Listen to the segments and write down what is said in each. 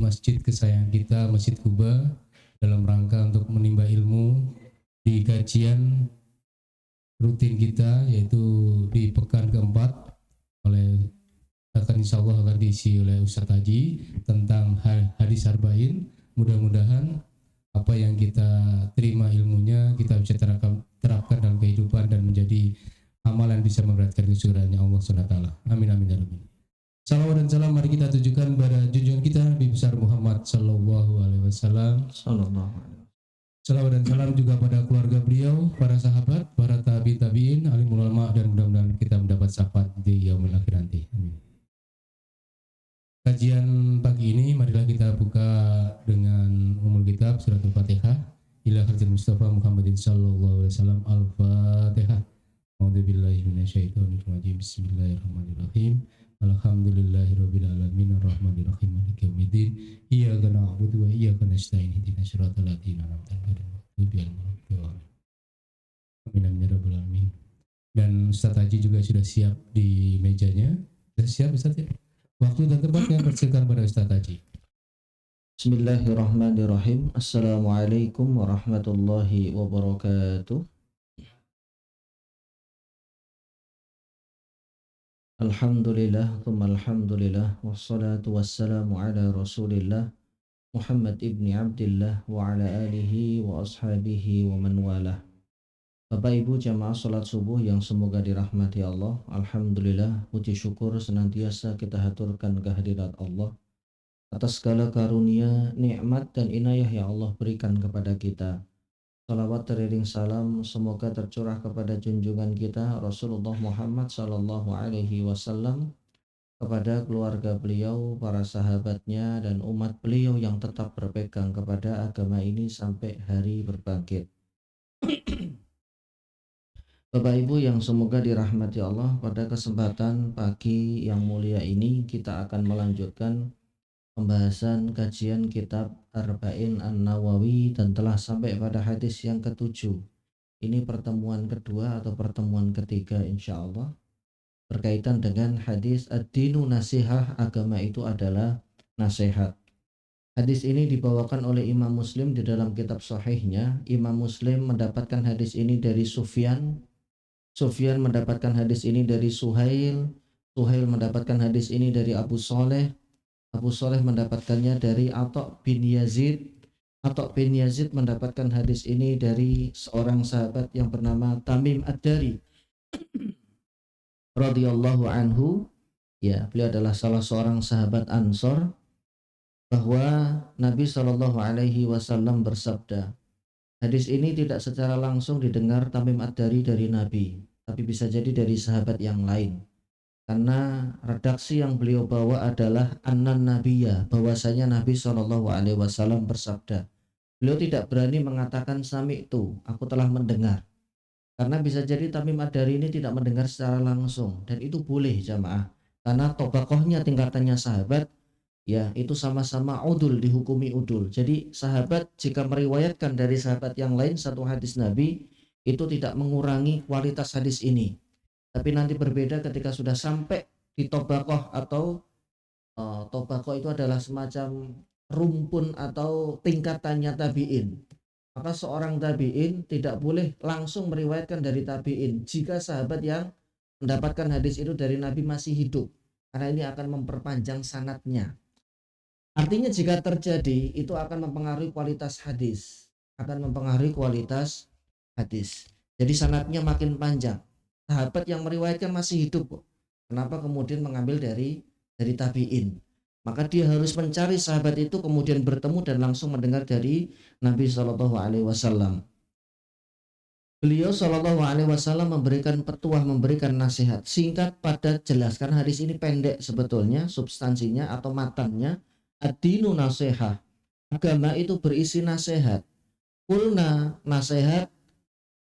masjid kesayangan kita, Masjid Kuba, dalam rangka untuk menimba ilmu di kajian rutin kita, yaitu di pekan keempat oleh insya Allah akan diisi oleh Ustadz Haji tentang hadis arba'in. Mudah-mudahan apa yang kita terima ilmunya kita bisa terapkan dalam kehidupan dan menjadi amalan bisa memberatkan kesyukurannya Allah SWT. Amin amin ya rabbal alamin. Salawat dan salam mari kita tujukan pada junjungan kita Nabi besar Muhammad Sallallahu Alaihi Wasallam. Salawat dan salam juga pada keluarga beliau, para sahabat, para tabi'in, alim ulama, dan mudah-mudahan kita mendapat syafaat di yaumil akhir nanti. Amin. Kajian pagi ini marilah kita buka dengan umul kitab surat Al-Fatihah. Ila khazil Mustafa Muhammadin sallallahu alaihi wasallam. Al-Fatihah. A'udzubillahi minasyaitonir rajim. Bismillahirrahmanirrahim. Alhamdulillahirabbil alamin arrahmanir rahim maliki yaumiddin. Iyyaka na'budu wa iyyaka nasta'in ihdinas siratal ladzina an'amta 'alaihim ghairil maghdubi 'alaihim. Amin amin ya rabbal alamin. Dan Ustaz Haji juga sudah siap di mejanya. Sudah siap Ustaz ya? Waktu dan tempat yang persilakan pada Ustaz Haji. Bismillahirrahmanirrahim. Assalamualaikum warahmatullahi wabarakatuh. Alhamdulillah, thumma alhamdulillah, wassalatu wassalamu ala rasulillah Muhammad ibni Abdillah wa ala alihi wa ashabihi wa man walah. Bapak Ibu jamaah salat subuh yang semoga dirahmati Allah. Alhamdulillah, puji syukur senantiasa kita haturkan kehadirat Allah atas segala karunia, nikmat dan inayah yang Allah berikan kepada kita. Salawat teriring salam semoga tercurah kepada junjungan kita Rasulullah Muhammad sallallahu alaihi wasallam, kepada keluarga beliau, para sahabatnya, dan umat beliau yang tetap berpegang kepada agama ini sampai hari berbangkit. Bapak Ibu yang semoga dirahmati Allah, pada kesempatan pagi yang mulia ini kita akan melanjutkan pembahasan kajian kitab Arba'in An-Nawawi dan telah sampai pada hadis yang ke-7. Ini pertemuan kedua atau pertemuan ketiga insya Allah, berkaitan dengan hadis ad-dinu nasihah, agama itu adalah nasihat. Hadis ini dibawakan oleh Imam Muslim di dalam kitab sahihnya. Imam Muslim mendapatkan hadis ini dari Sufyan mendapatkan hadis ini dari Suhail mendapatkan hadis ini dari Abu Saleh mendapatkannya dari Atha bin Yazid mendapatkan hadis ini dari seorang sahabat yang bernama Tamim Ad-Dari radhiyallahu anhu. Ya, beliau adalah salah seorang sahabat Ansor, bahwa Nabi Shallallahu alaihi wasallam bersabda. Hadis ini tidak secara langsung didengar Tamim Ad-Dari dari Nabi, tapi bisa jadi dari sahabat yang lain. Karena redaksi yang beliau bawa adalah annan nabiyya, bahwasanya Nabi Shallallahu alaihi wasallam bersabda. Beliau tidak berani mengatakan sami'tu, aku telah mendengar. Karena bisa jadi Tamim Ad-Dari ini tidak mendengar secara langsung, dan itu boleh jamaah. Karena tobakohnya tingkatannya sahabat, ya itu sama-sama udul, dihukumi udul. Jadi sahabat jika meriwayatkan dari sahabat yang lain satu hadis Nabi, itu tidak mengurangi kualitas hadis ini. Tapi nanti berbeda ketika sudah sampai di tobakoh, atau tobakoh itu adalah semacam rumpun atau tingkatannya tabi'in. Maka seorang tabi'in tidak boleh langsung meriwayatkan dari tabi'in jika sahabat yang mendapatkan hadis itu dari Nabi masih hidup, karena ini akan memperpanjang sanadnya. Artinya jika terjadi itu akan mempengaruhi kualitas hadis, Jadi sanadnya makin panjang. Sahabat yang meriwayatkan masih hidup, kenapa kemudian mengambil dari tabi'in? Maka dia harus mencari sahabat itu, kemudian bertemu dan langsung mendengar dari Nabi Shallallahu alaihi wasallam. Beliau Shallallahu alaihi wasallam memberikan petuah, memberikan nasihat singkat, padat, jelas. Karena hadis ini pendek sebetulnya, substansinya atau matannya. Ad-dinu nasihah, agama itu berisi nasihat. Kulna, nasihat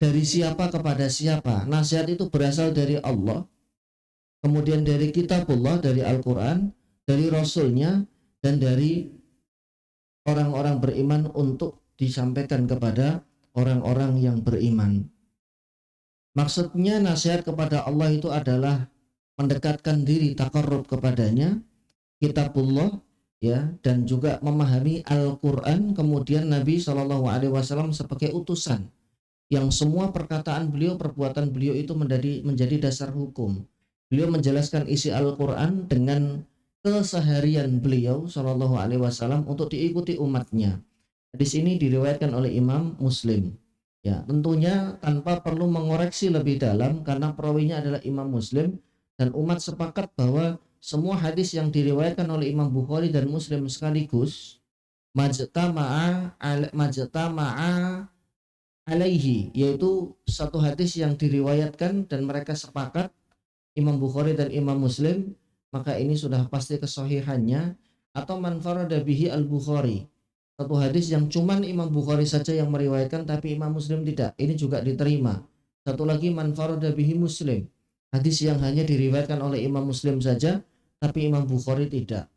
dari siapa kepada siapa? Nasihat itu berasal dari Allah, kemudian dari kitabullah, dari Al-Quran, dari Rasulnya, dan dari orang-orang beriman untuk disampaikan kepada orang-orang yang beriman. Maksudnya nasihat kepada Allah itu adalah mendekatkan diri, taqarrub kepadanya, kitabullah, ya, dan juga memahami Al-Qur'an, kemudian Nabi Shallallahu alaihi wasallam sebagai utusan yang semua perkataan beliau, perbuatan beliau itu menjadi dasar hukum. Beliau menjelaskan isi Al-Qur'an dengan keseharian beliau Shallallahu alaihi wasallam untuk diikuti umatnya. Di sini diriwayatkan oleh Imam Muslim. Ya, tentunya tanpa perlu mengoreksi lebih dalam karena perawinya adalah Imam Muslim, dan umat sepakat bahwa semua hadis yang diriwayatkan oleh Imam Bukhari dan Muslim sekaligus majtama'a alaihi, yaitu satu hadis yang diriwayatkan dan mereka sepakat Imam Bukhari dan Imam Muslim, maka ini sudah pasti kesahihannya. Atau man farada bihi al-Bukhari, satu hadis yang cuman Imam Bukhari saja yang meriwayatkan tapi Imam Muslim tidak, ini juga diterima. Satu lagi man farada bihi Muslim, hadis yang hanya diriwayatkan oleh Imam Muslim saja tapi Imam Bukhari tidak.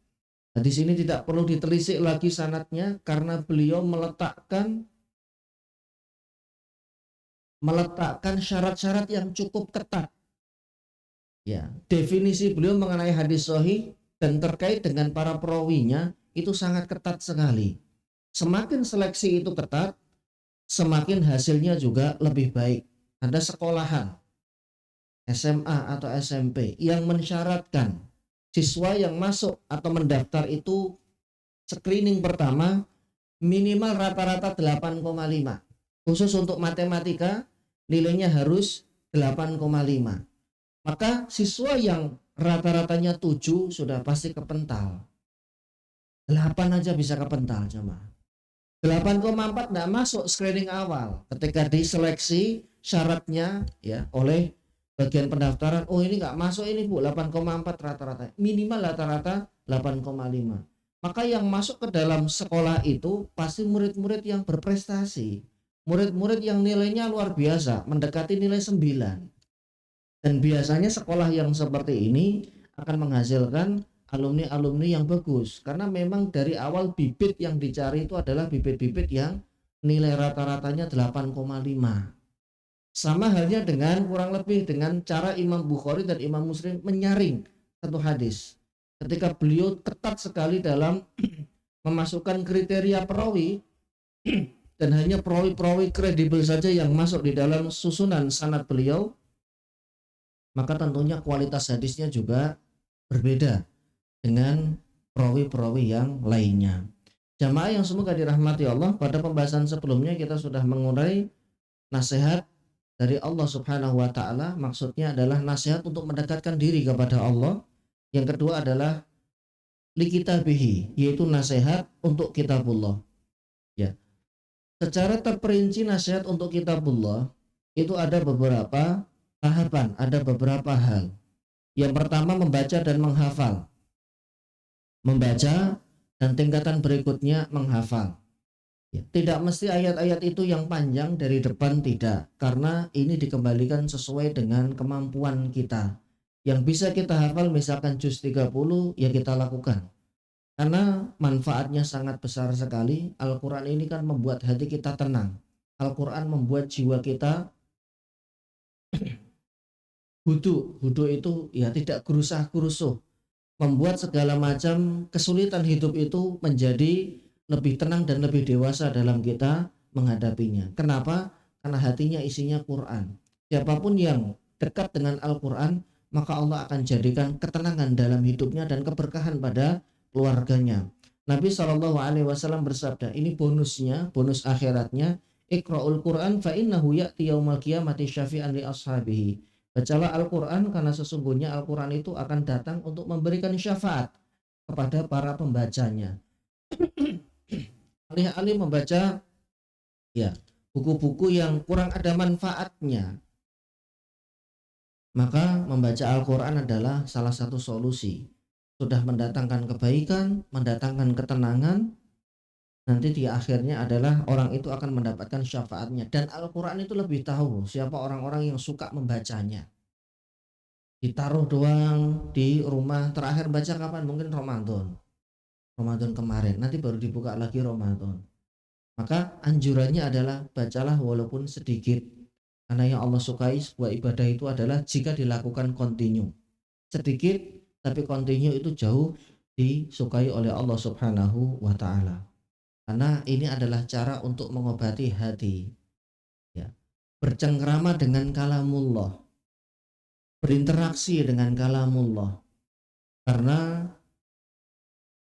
Hadis ini tidak perlu ditelisik lagi sanadnya karena beliau meletakkan syarat-syarat yang cukup ketat. Ya, definisi beliau mengenai hadis sahih dan terkait dengan para perawinya itu sangat ketat sekali. Semakin seleksi itu ketat, semakin hasilnya juga lebih baik. Ada sekolahan SMA atau SMP yang mensyaratkan siswa yang masuk atau mendaftar itu screening pertama minimal rata-rata 8,5. Khusus untuk matematika nilainya harus 8,5. Maka siswa yang rata-ratanya 7 sudah pasti kepental. 8 aja bisa kepental jemaah. 8,4 tidak masuk screening awal. Ketika diseleksi syaratnya ya oleh bagian pendaftaran, oh ini nggak masuk ini Bu, 8,4 rata-rata. Minimal rata-rata 8,5. Maka yang masuk ke dalam sekolah itu pasti murid-murid yang berprestasi. Murid-murid yang nilainya luar biasa, mendekati nilai 9. Dan biasanya sekolah yang seperti ini akan menghasilkan alumni-alumni yang bagus karena memang dari awal bibit yang dicari itu adalah bibit-bibit yang nilai rata-ratanya 8,5. Sama halnya dengan kurang lebih dengan cara Imam Bukhari dan Imam Muslim menyaring satu hadis. Ketika beliau ketat sekali dalam memasukkan kriteria perawi dan hanya perawi-perawi kredibel saja yang masuk di dalam susunan sanad beliau, maka tentunya kualitas hadisnya juga berbeda dengan perawi-perawi yang lainnya. Jamaah yang semoga dirahmati Allah, pada pembahasan sebelumnya kita sudah mengurai nasihat dari Allah Subhanahu wa taala, maksudnya adalah nasihat untuk mendekatkan diri kepada Allah. Yang kedua adalah likitabihi, yaitu nasihat untuk kitabullah. Ya. Secara terperinci nasihat untuk kitabullah itu ada beberapa tahapan, ada beberapa hal. Yang pertama membaca dan menghafal. Membaca dan tingkatan berikutnya menghafal. Ya, tidak mesti ayat-ayat itu yang panjang dari depan, tidak, karena ini dikembalikan sesuai dengan kemampuan kita. Yang bisa kita hafal misalkan juz 30 ya kita lakukan. Karena manfaatnya sangat besar sekali. Al-Quran ini kan membuat hati kita tenang. Al-Quran membuat jiwa kita hudu itu ya tidak gerusah-gerusuh, membuat segala macam kesulitan hidup itu menjadi lebih tenang dan lebih dewasa dalam kita menghadapinya. Kenapa? Karena hatinya isinya Quran. Siapapun yang dekat dengan Al-Quran, maka Allah akan jadikan ketenangan dalam hidupnya dan keberkahan pada keluarganya. Nabi SAW bersabda, ini bonusnya, bonus akhiratnya, Iqra'ul Quran fa innahu ya'ti yaumal qiyamati syafi'an li ashabihi. Bacalah Al-Quran karena sesungguhnya Al-Quran itu akan datang untuk memberikan syafaat kepada para pembacanya. Alih-alih membaca ya buku-buku yang kurang ada manfaatnya, maka membaca Al-Quran adalah salah satu solusi. Sudah mendatangkan kebaikan, mendatangkan ketenangan, nanti di akhirnya adalah orang itu akan mendapatkan syafaatnya. Dan Al-Quran itu lebih tahu siapa orang-orang yang suka membacanya. Ditaruh doang di rumah, terakhir baca kapan? Mungkin Ramadan kemarin, nanti baru dibuka lagi Ramadan. Maka anjurannya adalah bacalah walaupun sedikit, karena yang Allah sukai sebuah ibadah itu adalah jika dilakukan kontinu. Sedikit tapi kontinu itu jauh disukai oleh Allah Subhanahu wa taala. Karena ini adalah cara untuk mengobati hati, ya. Bercengkrama dengan kalamullah, berinteraksi dengan kalamullah. Karena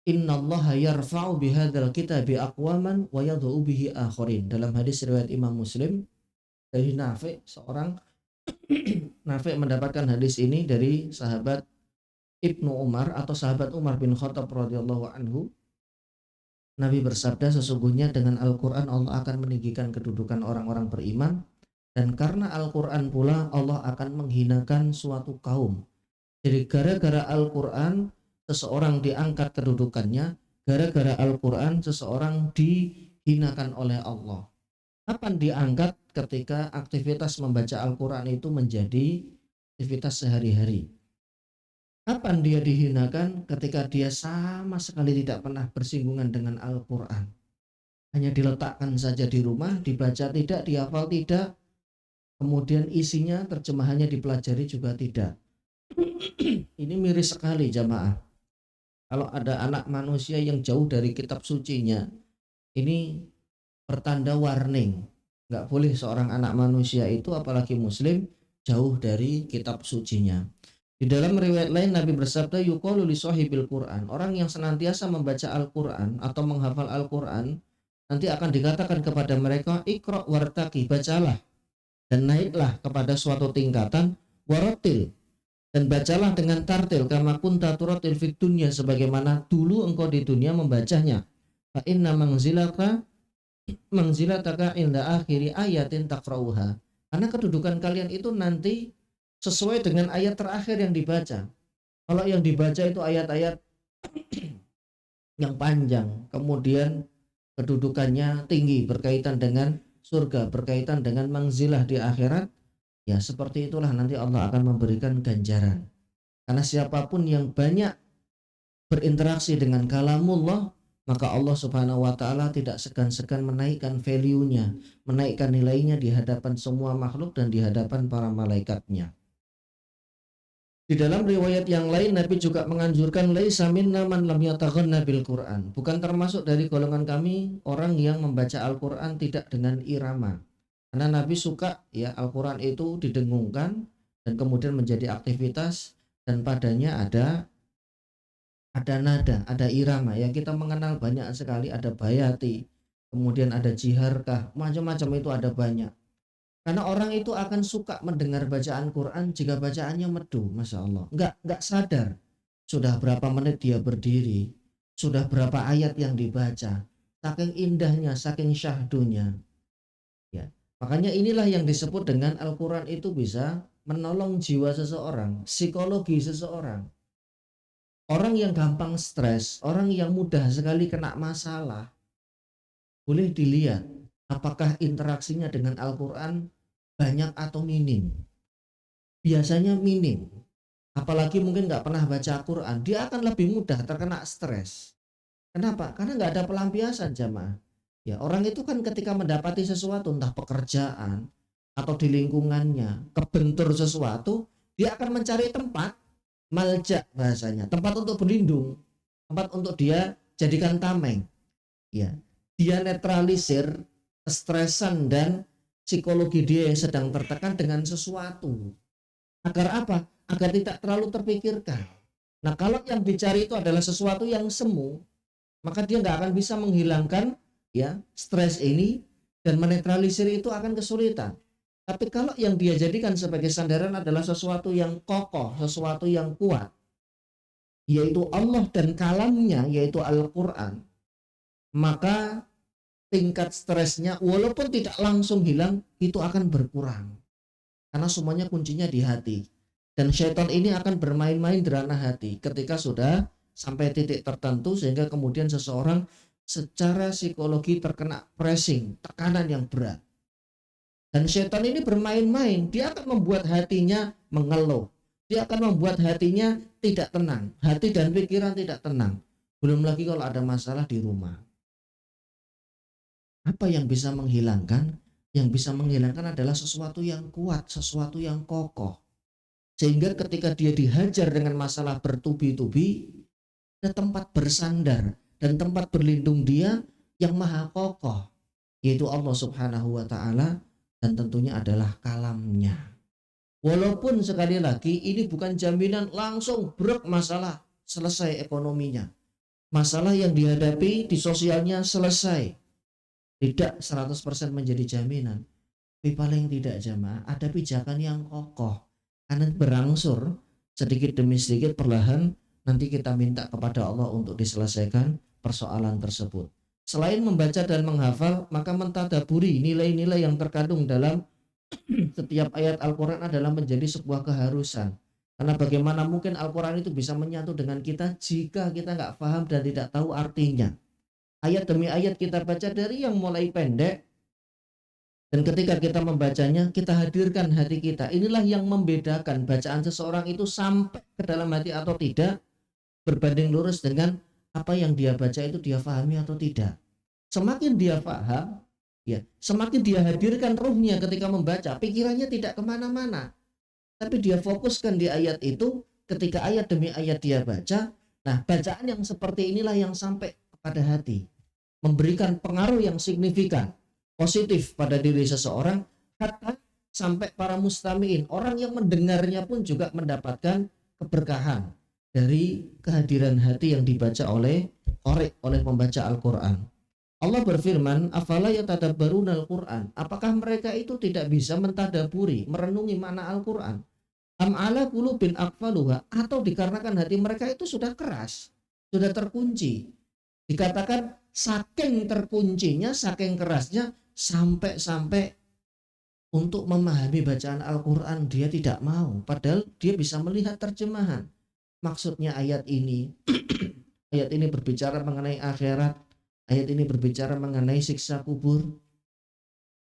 innallaha yarfa'u bihadzal kitabi aqwaman wa yadh'u bihi akharin. Dalam hadis riwayat Imam Muslim dari Nafi' seorang Nafi' mendapatkan hadis ini dari sahabat Ibnu Umar atau sahabat Umar bin Khattab radhiyallahu anhu. Nabi bersabda, sesungguhnya dengan Al-Quran Allah akan meninggikan kedudukan orang-orang beriman, dan karena Al-Quran pula Allah akan menghinakan suatu kaum. Jadi gara-gara Al-Quran seseorang diangkat kedudukannya, gara-gara Al-Quran seseorang dihinakan oleh Allah. Kapan diangkat? Ketika aktivitas membaca Al-Quran itu menjadi aktivitas sehari-hari. Kapan dia dihinakan? Ketika dia sama sekali tidak pernah bersinggungan dengan Al-Quran. Hanya diletakkan saja di rumah, dibaca tidak, dihafal tidak, kemudian isinya, terjemahannya dipelajari juga tidak. Ini miris sekali jamaah. Kalau ada anak manusia yang jauh dari kitab sucinya, ini pertanda warning. Nggak boleh seorang anak manusia itu, apalagi muslim, jauh dari kitab sucinya. Di dalam riwayat lain Nabi bersabda, yuqalu li sahibil Qur'an, orang yang senantiasa membaca Al-Qur'an atau menghafal Al-Qur'an, nanti akan dikatakan kepada mereka, iqra' wartaqi, bacalah dan naiklah kepada suatu tingkatan, warattil, dan bacalah dengan tartil, kama kunta turattil fid dunya, sebagaimana dulu engkau di dunia membacanya. Fa inna manzilataka inda akhiri ayatin taqra'uha, karena kedudukan kalian itu nanti sesuai dengan ayat terakhir yang dibaca. Kalau yang dibaca itu ayat-ayat yang panjang, kemudian kedudukannya tinggi, berkaitan dengan surga, berkaitan dengan manzilah di akhirat, ya seperti itulah nanti Allah akan memberikan ganjaran. Karena siapapun yang banyak berinteraksi dengan kalamullah, maka Allah Subhanahu wa taala tidak segan-segan menaikkan value-nya, menaikkan nilainya di hadapan semua makhluk dan di hadapan para malaikatnya. Di dalam riwayat yang lain Nabi juga menganjurkan, laisa minna man lam yataghanna bil Qur'an, bukan termasuk dari golongan kami orang yang membaca Al-Qur'an tidak dengan irama. Karena Nabi suka ya Al-Qur'an itu didengungkan dan kemudian menjadi aktivitas, dan padanya ada nada, ada irama. Yang kita mengenal banyak sekali, ada bayati, kemudian ada jiharkah, macam-macam itu ada banyak. Karena orang itu akan suka mendengar bacaan Quran jika bacaannya merdu, masya Allah. Nggak sadar sudah berapa menit dia berdiri, sudah berapa ayat yang dibaca, saking indahnya, saking syahdunya. Ya, makanya inilah yang disebut dengan Al-Quran itu bisa menolong jiwa seseorang, psikologi seseorang. Orang yang gampang stres, orang yang mudah sekali kena masalah, boleh dilihat apakah interaksinya dengan Al-Quran banyak atau minim. Biasanya minim. Apalagi mungkin nggak pernah baca Quran, dia akan lebih mudah terkena stres. Kenapa? Karena nggak ada pelampiasan jamaah. Ya, orang itu kan ketika mendapati sesuatu, entah pekerjaan atau di lingkungannya, kebentur sesuatu, dia akan mencari tempat, malja bahasanya, tempat untuk berlindung, tempat untuk dia jadikan tameng. Ya, dia netralisir stresan dan psikologi dia yang sedang tertekan dengan sesuatu. Agar apa? Agar tidak terlalu terpikirkan. Nah, kalau yang dicari itu adalah sesuatu yang semu, maka dia nggak akan bisa menghilangkan ya stres ini, dan menetralisir itu akan kesulitan. Tapi kalau yang dia jadikan sebagai sandaran adalah sesuatu yang kokoh, sesuatu yang kuat, yaitu Allah dan kalamnya, yaitu Al-Quran, maka tingkat stresnya walaupun tidak langsung hilang, itu akan berkurang. Karena semuanya kuncinya di hati. Dan syaitan ini akan bermain-main di ranah hati ketika sudah sampai titik tertentu, sehingga kemudian seseorang secara psikologi terkena pressing, tekanan yang berat. Dan syaitan ini bermain-main, dia akan membuat hatinya mengeluh. Dia akan membuat hatinya tidak tenang, hati dan pikiran tidak tenang. Belum lagi kalau ada masalah di rumah. Apa yang bisa menghilangkan? Yang bisa menghilangkan adalah sesuatu yang kuat, sesuatu yang kokoh. Sehingga ketika dia dihajar dengan masalah bertubi-tubi, ada tempat bersandar dan tempat berlindung dia yang maha kokoh, yaitu Allah Subhanahu wa taala, dan tentunya adalah kalamnya. Walaupun sekali lagi ini bukan jaminan langsung brek masalah selesai ekonominya. Masalah yang dihadapi di sosialnya selesai. Tidak 100% menjadi jaminan. Tapi paling tidak jamaah ada pijakan yang kokoh. Karena berangsur sedikit demi sedikit perlahan nanti kita minta kepada Allah untuk diselesaikan persoalan tersebut. Selain membaca dan menghafal, maka mentadaburi nilai-nilai yang terkandung dalam setiap ayat Al-Quran adalah menjadi sebuah keharusan. Karena bagaimana mungkin Al-Quran itu bisa menyatu dengan kita jika kita nggak paham dan tidak tahu artinya. Ayat demi ayat kita baca dari yang mulai pendek, dan ketika kita membacanya, kita hadirkan hati kita. Inilah yang membedakan bacaan seseorang itu sampai ke dalam hati atau tidak, berbanding lurus dengan apa yang dia baca itu dia pahami atau tidak. Semakin dia paham, ya, semakin dia hadirkan ruhnya ketika membaca, pikirannya tidak kemana-mana, tapi dia fokuskan di ayat itu. Ketika ayat demi ayat dia baca, nah bacaan yang seperti inilah yang sampai kepada hati, memberikan pengaruh yang signifikan, positif pada diri seseorang, hatta sampai para mustamiin, orang yang mendengarnya pun juga mendapatkan keberkahan dari kehadiran hati yang dibaca oleh pembaca Al-Quran. Allah berfirman, afala yatadabbaruna al-Quran, apakah mereka itu tidak bisa mentadaburi, merenungi makna Al-Quran? Am ala qulubin aqfaluha, atau dikarenakan hati mereka itu sudah keras, sudah terkunci. Dikatakan saking terkuncinya, saking kerasnya, sampai untuk memahami bacaan Al-Quran dia tidak mau, padahal dia bisa melihat terjemahan. Maksudnya ayat ini ayat ini berbicara mengenai akhirat, ayat ini berbicara mengenai siksa kubur,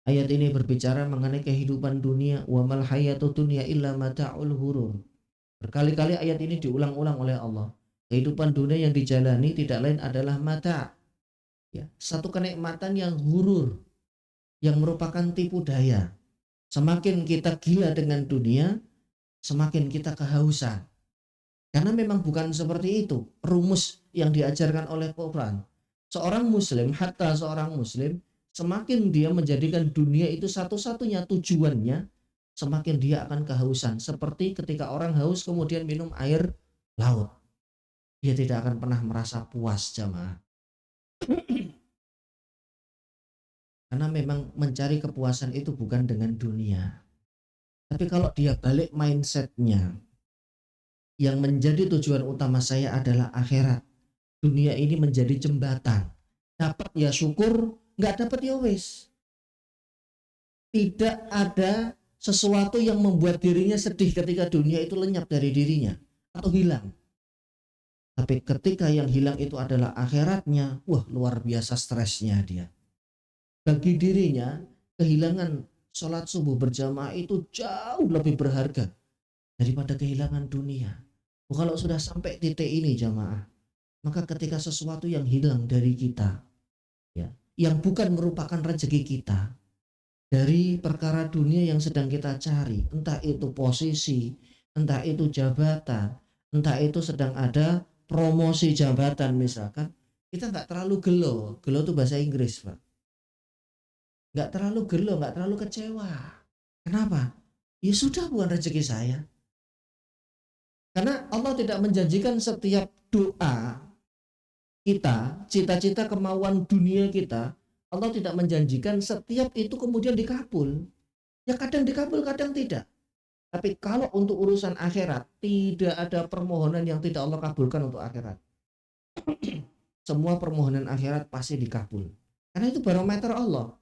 ayat ini berbicara mengenai kehidupan dunia, wa mal hayatud dunya illa mata'ul ghurur. Berkali-kali ayat ini diulang-ulang oleh Allah. Kehidupan dunia yang dijalani tidak lain adalah mata, ya, satu kenikmatan yang ghurur, yang merupakan tipu daya. Semakin kita gila dengan dunia, semakin kita kehausan. Karena memang bukan seperti itu rumus yang diajarkan oleh Quran. Seorang muslim, hatta seorang muslim, semakin dia menjadikan dunia itu satu-satunya tujuannya, semakin dia akan kehausan. Seperti ketika orang haus kemudian minum air laut, dia tidak akan pernah merasa puas, jamaah. Karena memang mencari kepuasan itu bukan dengan dunia. Tapi kalau dia balik mindsetnya, yang menjadi tujuan utama saya adalah akhirat, dunia ini menjadi jembatan. Dapat ya syukur, nggak dapat ya wis. Tidak ada sesuatu yang membuat dirinya sedih ketika dunia itu lenyap dari dirinya atau hilang. Tapi ketika yang hilang itu adalah akhiratnya, wah luar biasa stresnya dia. Bagi dirinya, kehilangan sholat subuh berjamaah itu jauh lebih berharga daripada kehilangan dunia. Kalau sudah sampai titik ini jamaah, maka ketika sesuatu yang hilang dari kita, ya, yang bukan merupakan rezeki kita, dari perkara dunia yang sedang kita cari, entah itu posisi, entah itu jabatan, entah itu sedang ada promosi jabatan misalkan, kita nggak terlalu gelo itu bahasa Inggris, Pak. Nggak terlalu gelo, nggak terlalu kecewa. Kenapa? Ya sudah, bukan rezeki saya. Karena Allah tidak menjanjikan setiap doa kita, cita-cita kemauan dunia kita, Allah tidak menjanjikan setiap itu kemudian dikabul. Ya kadang dikabul, kadang tidak. Tapi kalau untuk urusan akhirat, tidak ada permohonan yang tidak Allah kabulkan untuk akhirat. Semua permohonan akhirat pasti dikabul. Karena itu barometer Allah.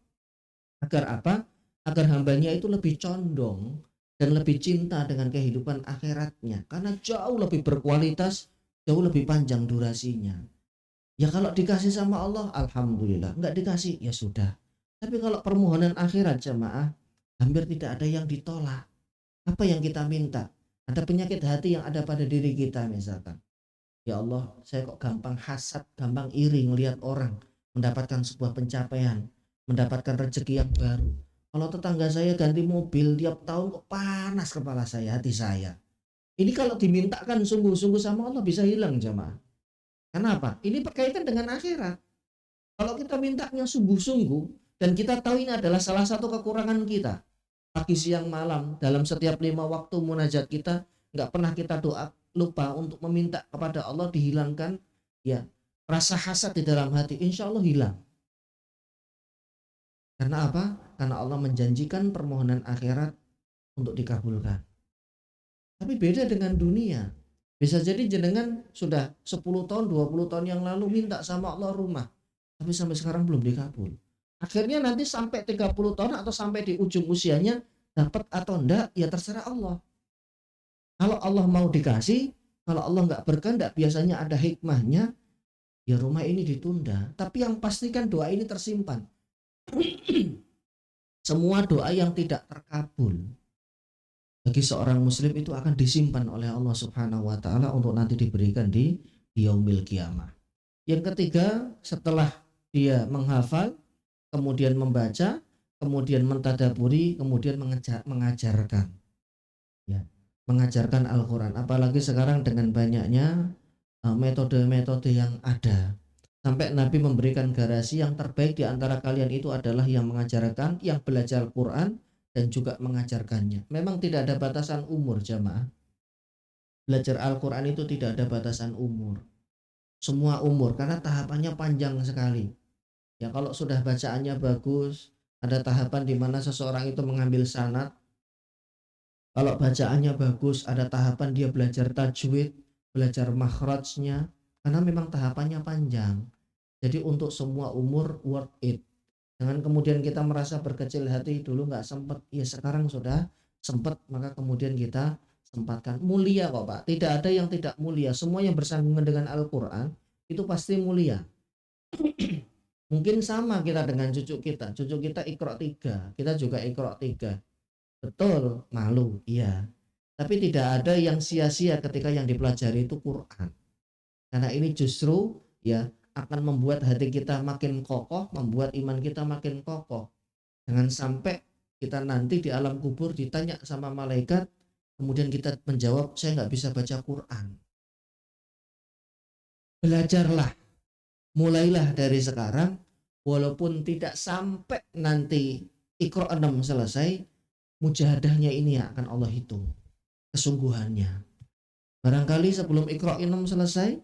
Agar apa? Agar hambanya itu lebih condong dan lebih cinta dengan kehidupan akhiratnya. Karena jauh lebih berkualitas, jauh lebih panjang durasinya. Ya kalau dikasih sama Allah, alhamdulillah. Enggak dikasih, ya sudah. Tapi kalau permohonan akhirat jamaah, hampir tidak ada yang ditolak. Apa yang kita minta? Ada penyakit hati yang ada pada diri kita misalkan. Ya Allah, saya kok gampang hasad, gampang iri ngelihat orang mendapatkan sebuah pencapaian, mendapatkan rezeki yang baru. Kalau tetangga saya ganti mobil tiap tahun kok panas kepala saya, hati saya. Ini kalau dimintakan sungguh-sungguh sama Allah bisa hilang jamaah. Kenapa? Ini berkaitan dengan akhirat. Kalau kita mintanya sungguh-sungguh dan kita tahu ini adalah salah satu kekurangan kita, pagi siang malam dalam setiap 5 waktu munajat kita nggak pernah kita doa lupa untuk meminta kepada Allah dihilangkan ya rasa hasad di dalam hati, insya Allah hilang. Karena apa? Karena Allah menjanjikan permohonan akhirat untuk dikabulkan. Tapi beda dengan dunia. Bisa jadi jenengan sudah 10 tahun, 20 tahun yang lalu minta sama Allah rumah, tapi sampai sekarang belum dikabul. Akhirnya nanti sampai 30 tahun atau sampai di ujung usianya dapat atau enggak ya terserah Allah. Kalau Allah mau dikasih, kalau Allah nggak berkehendak, biasanya ada hikmahnya, ya rumah ini ditunda. Tapi yang pastikan doa ini tersimpan. Semua doa yang tidak terkabul bagi seorang muslim itu akan disimpan oleh Allah Subhanahu wa taala untuk nanti diberikan di yaumil qiyamah. Yang ketiga, setelah dia menghafal, kemudian membaca, kemudian mentadaburi, kemudian mengajarkan. Ya, mengajarkan Al-Qur'an. Apalagi sekarang dengan banyaknya metode-metode yang ada. Sampai Nabi memberikan garasi yang terbaik di antara kalian itu adalah yang mengajarkan, yang belajar Al-Quran dan juga mengajarkannya. Memang tidak ada batasan umur jamaah. Belajar Al-Quran itu tidak ada batasan umur. Semua umur karena tahapannya panjang sekali. Ya kalau sudah bacaannya bagus, ada tahapan di mana seseorang itu mengambil sanad. Kalau bacaannya bagus, ada tahapan dia belajar tajwid, belajar makhrajnya, karena memang tahapannya panjang. Jadi untuk semua umur worth it. Jangan kemudian kita merasa berkecil hati, dulu nggak sempat, ya sekarang sudah sempat, maka kemudian kita sempatkan. Mulia kok Pak, tidak ada yang tidak mulia. Semua yang bersanggungan dengan Al-Quran itu pasti mulia. Mungkin sama kita dengan cucu kita Iqra 3, kita juga Iqra 3. Betul, malu, iya. Tapi tidak ada yang sia-sia ketika yang dipelajari itu Quran. Karena ini justru ya akan membuat hati kita makin kokoh, membuat iman kita makin kokoh. Jangan sampai kita nanti di alam kubur ditanya sama malaikat, kemudian kita menjawab, saya nggak bisa baca Quran. Belajarlah, mulailah dari sekarang, walaupun tidak sampai nanti Iqra 6 selesai, mujahadahnya ini akan Allah hitung, kesungguhannya. Barangkali sebelum Iqra 6 selesai,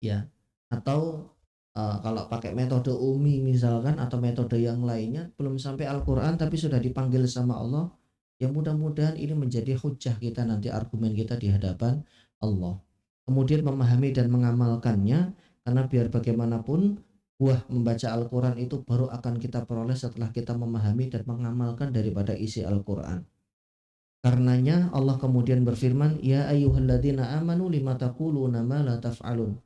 ya, atau kalau pakai metode Umi misalkan atau metode yang lainnya belum sampai Al-Quran tapi sudah dipanggil sama Allah, ya mudah-mudahan ini menjadi hujah kita nanti, argumen kita di hadapan Allah. Kemudian memahami dan mengamalkannya, karena biar bagaimanapun buah membaca Al-Quran itu baru akan kita peroleh setelah kita memahami dan mengamalkan daripada isi Al-Quran. Karenanya Allah kemudian berfirman, ya ayyuhalladzina amanu lima taquluna ma la taf'alun.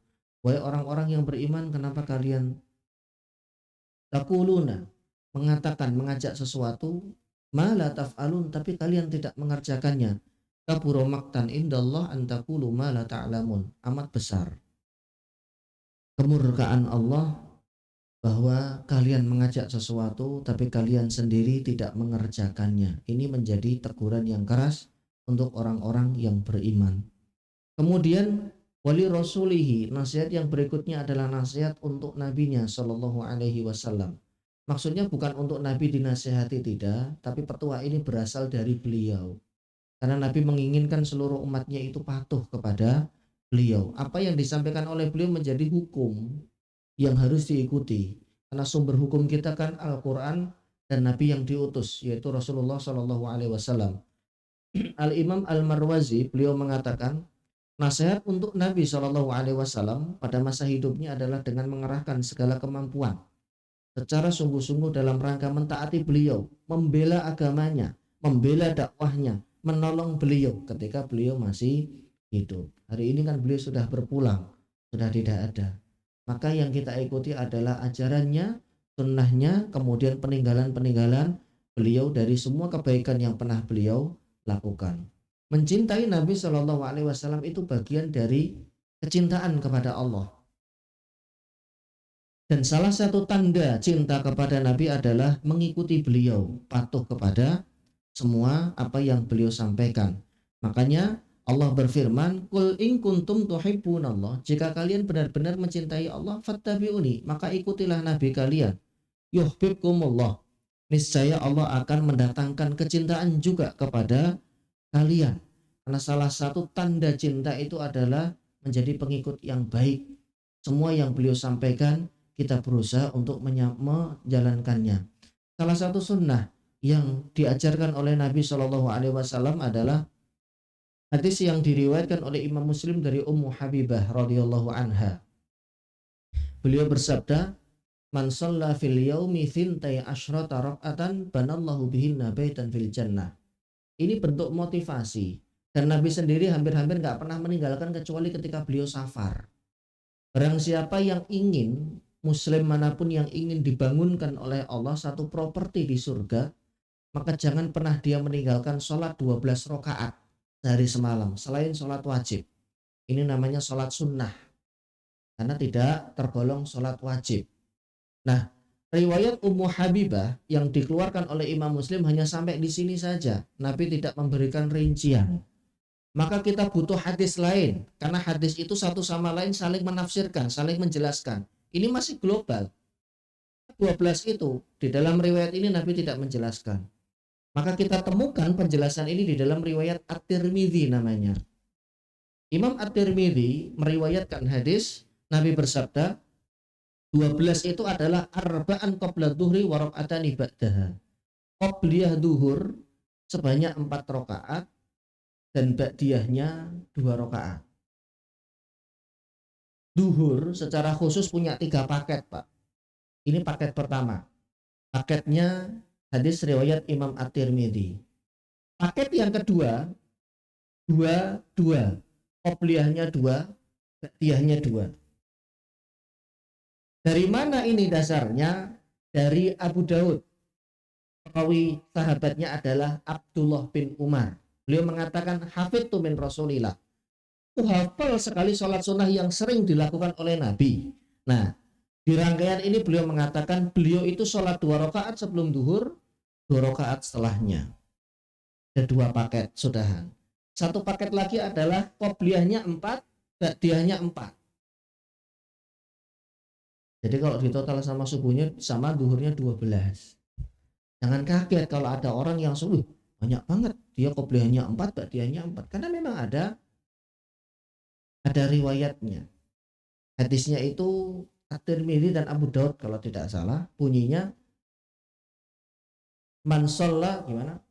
Wahai orang-orang yang beriman, kenapa kalian taquluna, mengatakan, mengajak sesuatu, ma la taf'alun, tapi kalian tidak mengerjakannya. Kabura maqtan indallah an taqulu ma la ta'lamun. Amat besar kemurkaan Allah bahwa kalian mengajak sesuatu tapi kalian sendiri tidak mengerjakannya. Ini menjadi teguran yang keras untuk orang-orang yang beriman. Kemudian wali rasulihi, nasihat yang berikutnya adalah nasihat untuk nabinya Shallallahu Alaihi Wasallam. Maksudnya bukan untuk Nabi dinasihati, tidak, tapi petua ini berasal dari beliau. Karena Nabi menginginkan seluruh umatnya itu patuh kepada beliau. Apa yang disampaikan oleh beliau menjadi hukum yang harus diikuti. Karena sumber hukum kita kan Al-Quran dan Nabi yang diutus, yaitu Rasulullah Shallallahu Alaihi Wasallam. Al-Imam Al-Marwazi beliau mengatakan, nasihat untuk Nabi Shallallahu Alaihi Wasallam pada masa hidupnya adalah dengan mengerahkan segala kemampuan secara sungguh-sungguh dalam rangka mentaati beliau, membela agamanya, membela dakwahnya, menolong beliau ketika beliau masih hidup. Hari ini kan beliau sudah berpulang, sudah tidak ada. Maka yang kita ikuti adalah ajarannya, sunnahnya, kemudian peninggalan-peninggalan beliau dari semua kebaikan yang pernah beliau lakukan. Mencintai Nabi Shallallahu Alaihi Wasallam itu bagian dari kecintaan kepada Allah. Dan salah satu tanda cinta kepada Nabi adalah mengikuti beliau, patuh kepada semua apa yang beliau sampaikan. Makanya Allah berfirman, "Qul in kuntum tuhibbunallah." Jika kalian benar-benar mencintai Allah, fattabi'uni, maka ikutilah nabi kalian. Yuhibbukumullah. Niscaya Allah akan mendatangkan kecintaan juga kepada kalian. Karena salah satu tanda cinta itu adalah menjadi pengikut yang baik. Semua yang beliau sampaikan kita berusaha untuk menjalankannya. Salah satu sunnah yang diajarkan oleh Nabi Shallallahu Alaihi Wasallam adalah hadis yang diriwayatkan oleh Imam Muslim dari Ummu Habibah radhiyallahu anha. Beliau bersabda, "Man shalla fil yaumi thintai asyrata raka'atan banallahu bihinna baitan fil jannah." Ini bentuk motivasi. Dan Nabi sendiri hampir-hampir nggak pernah meninggalkan kecuali ketika beliau safar. Barang siapa yang ingin, muslim manapun yang ingin dibangunkan oleh Allah satu properti di surga, maka jangan pernah dia meninggalkan sholat 12 rakaat sehari semalam selain sholat wajib. Ini namanya sholat sunnah karena tidak tergolong sholat wajib. Nah, riwayat Ummu Habibah yang dikeluarkan oleh Imam Muslim hanya sampai di sini saja. Nabi tidak memberikan rincian. Maka kita butuh hadis lain, karena hadis itu satu sama lain saling menafsirkan, saling menjelaskan. Ini masih global. 12 itu di dalam riwayat ini Nabi tidak menjelaskan. Maka kita temukan penjelasan ini di dalam riwayat At-Tirmidzi namanya. Imam At-Tirmidzi meriwayatkan hadis Nabi bersabda, 12 itu adalah arba'an qabla dhuhri wa raka'atani ba'daha. Qabliyah duhur sebanyak 4 rakaat dan ba'diyahnya 2 rakaat. Duhur secara khusus punya 3 paket, Pak. Ini paket pertama. Paketnya hadis riwayat Imam At-Tirmidzi. Paket yang kedua, 2. Qabliyahnya 2, ba'diyahnya 2. Dari mana ini dasarnya? Dari Abu Daud. Perawi sahabatnya adalah Abdullah bin Umar. Beliau mengatakan, hafidtu min Rasulillah. Aku hafal sekali sholat sunnah yang sering dilakukan oleh Nabi. Nah, di rangkaian ini beliau mengatakan beliau itu sholat 2 rakaat sebelum duhur, 2 rakaat setelahnya. Ada 2 paket, sudahan. Satu paket lagi adalah qobliyahnya 4, ba'diyahnya 4. Jadi kalau ditotal sama subuhnya sama duhurnya 12. Jangan kaget kalau ada orang yang subuh banyak banget, dia qobliyahnya 4, ba'diyahnya 4. Karena memang ada riwayatnya. Hadisnya itu At-Tirmidzi dan Abu Daud kalau tidak salah, bunyinya man shalla gimana?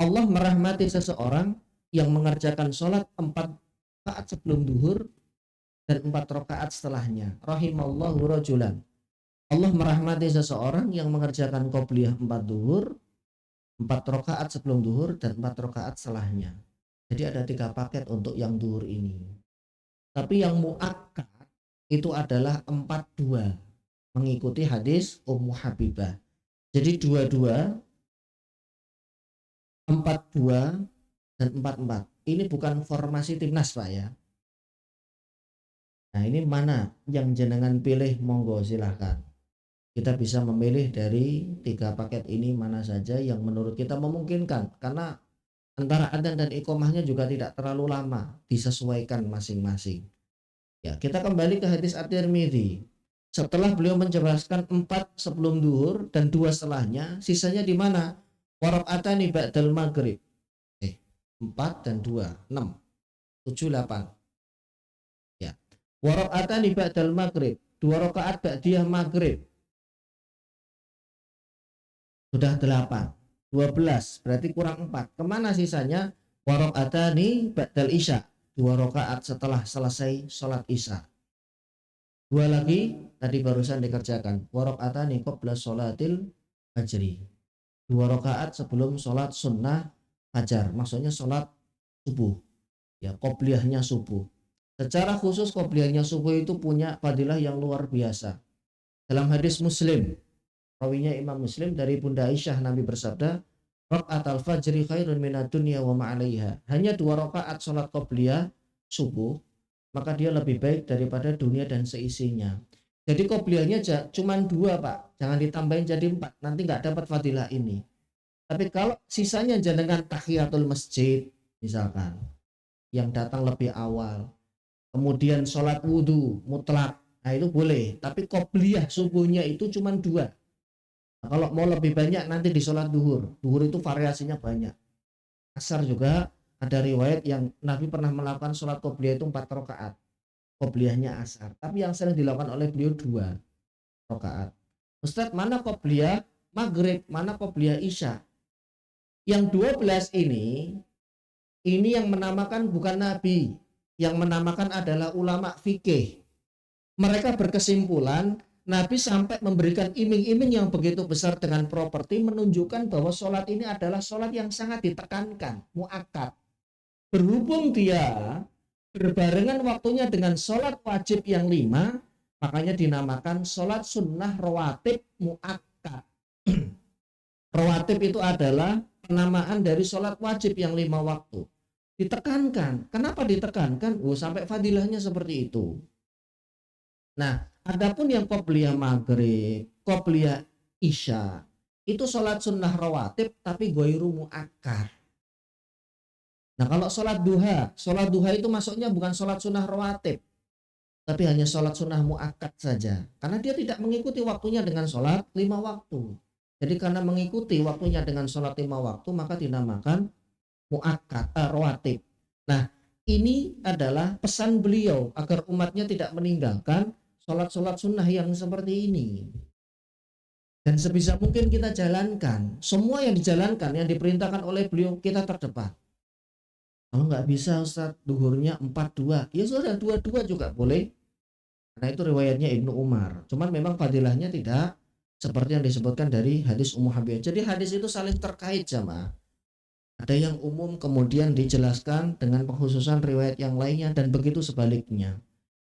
Allah merahmati seseorang yang mengerjakan sholat 4 rakaat sebelum duhur dan 4 rakaat setelahnya. Rahimallahu rajulan. Allah merahmati seseorang yang mengerjakan qobliyah 4 duhur, 4 rakaat sebelum duhur dan 4 rakaat setelahnya. Jadi ada 3 paket untuk yang duhur ini. Tapi yang muakkad itu adalah 4-2, mengikuti hadis Ummu Habibah. Jadi 2-2, 4-2 dan 4-4. Ini bukan formasi timnas, Pak ya. Nah, ini mana yang jenengan pilih, monggo silahkan. Kita bisa memilih dari 3 paket ini mana saja yang menurut kita memungkinkan, karena antara adzan dan iqomahnya juga tidak terlalu lama, disesuaikan masing-masing. Ya, kita kembali ke hadis At-Tirmidzi. Setelah beliau menjelaskan 4 sebelum duhur dan 2 setelahnya, sisanya di mana? Warak'atani ba'dal maghrib. 4 dan 2, 6, 7, 8. Ya. Warak'atani ba'dal maghrib, 2 rakaat ba'diyah maghrib. Sudah 8. 12, berarti kurang 4. Kemana sisanya? Warak'atani ba'dal isya, 2 rakaat setelah selesai sholat isya. 2 lagi tadi barusan dikerjakan. Warak'atani qabla sholatil fajri, 2 rakaat sebelum sholat sunnah fajar, maksudnya sholat subuh. Ya, qobliyahnya subuh. Secara khusus qobliyahnya subuh itu punya fadilah yang luar biasa. Dalam hadis Muslim, rawinya Imam Muslim dari Bunda Aisyah, Nabi bersabda, "Raka'atul fajri khairun minad dunya wa ma 'alaiha." Hanya 2 rakaat sholat qobliyah subuh, maka dia lebih baik daripada dunia dan seisinya. Jadi qobliyahnya cuma 2, Pak. Jangan ditambahin jadi 4, nanti nggak dapat fadilah ini. Tapi kalau sisanya jenengan tahiyatul masjid misalkan, yang datang lebih awal, kemudian sholat wudhu mutlak, nah itu boleh. Tapi qobliyah subuhnya itu cuma 2. Nah, kalau mau lebih banyak nanti di sholat duhur. Duhur itu variasinya banyak. Asar juga ada riwayat yang Nabi pernah melakukan sholat qobliyah itu 4 rakaat. Qobliyahnya asar. Tapi yang sering dilakukan oleh beliau 2 rakaat. Ustadz, mana qobliyah maghrib, mana qobliyah isya? Yang 12 ini yang menamakan bukan Nabi. Yang menamakan adalah ulama fikih. Mereka berkesimpulan Nabi sampai memberikan iming-iming yang begitu besar dengan properti, menunjukkan bahwa sholat ini adalah sholat yang sangat ditekankan, muakkad. Berhubung dia berbarengan waktunya dengan sholat wajib yang 5, makanya dinamakan sholat sunnah rawatib muakkad. Rawatib itu adalah penamaan dari sholat wajib yang 5 waktu. Ditekankan. Kenapa ditekankan? Sampai fadilahnya seperti itu. Nah, adapun yang qobliyah maghrib, qobliyah isya, itu sholat sunnah rawatib tapi ghairu muakkad. Nah, kalau sholat duha itu masuknya bukan sholat sunnah rawatib, tapi hanya sholat sunnah muakkad saja. Karena dia tidak mengikuti waktunya dengan sholat 5 waktu. Jadi karena mengikuti waktunya dengan sholat 5 waktu, maka dinamakan muakkad, rawatib. Nah, ini adalah pesan beliau agar umatnya tidak meninggalkan sholat-sholat sunnah yang seperti ini. Dan sebisa mungkin kita jalankan. Semua yang dijalankan, yang diperintahkan oleh beliau, kita terdepan. Kalau nggak bisa Ustadz, duhurnya 4-2, ya sudah 2-2 juga boleh. Nah itu riwayatnya Ibnu Umar. Cuman memang fadilahnya tidak seperti yang disebutkan dari hadis Ummu Habibah. Jadi hadis itu saling terkait jamaah. Ada yang umum kemudian dijelaskan dengan pengkhususan riwayat yang lainnya dan begitu sebaliknya.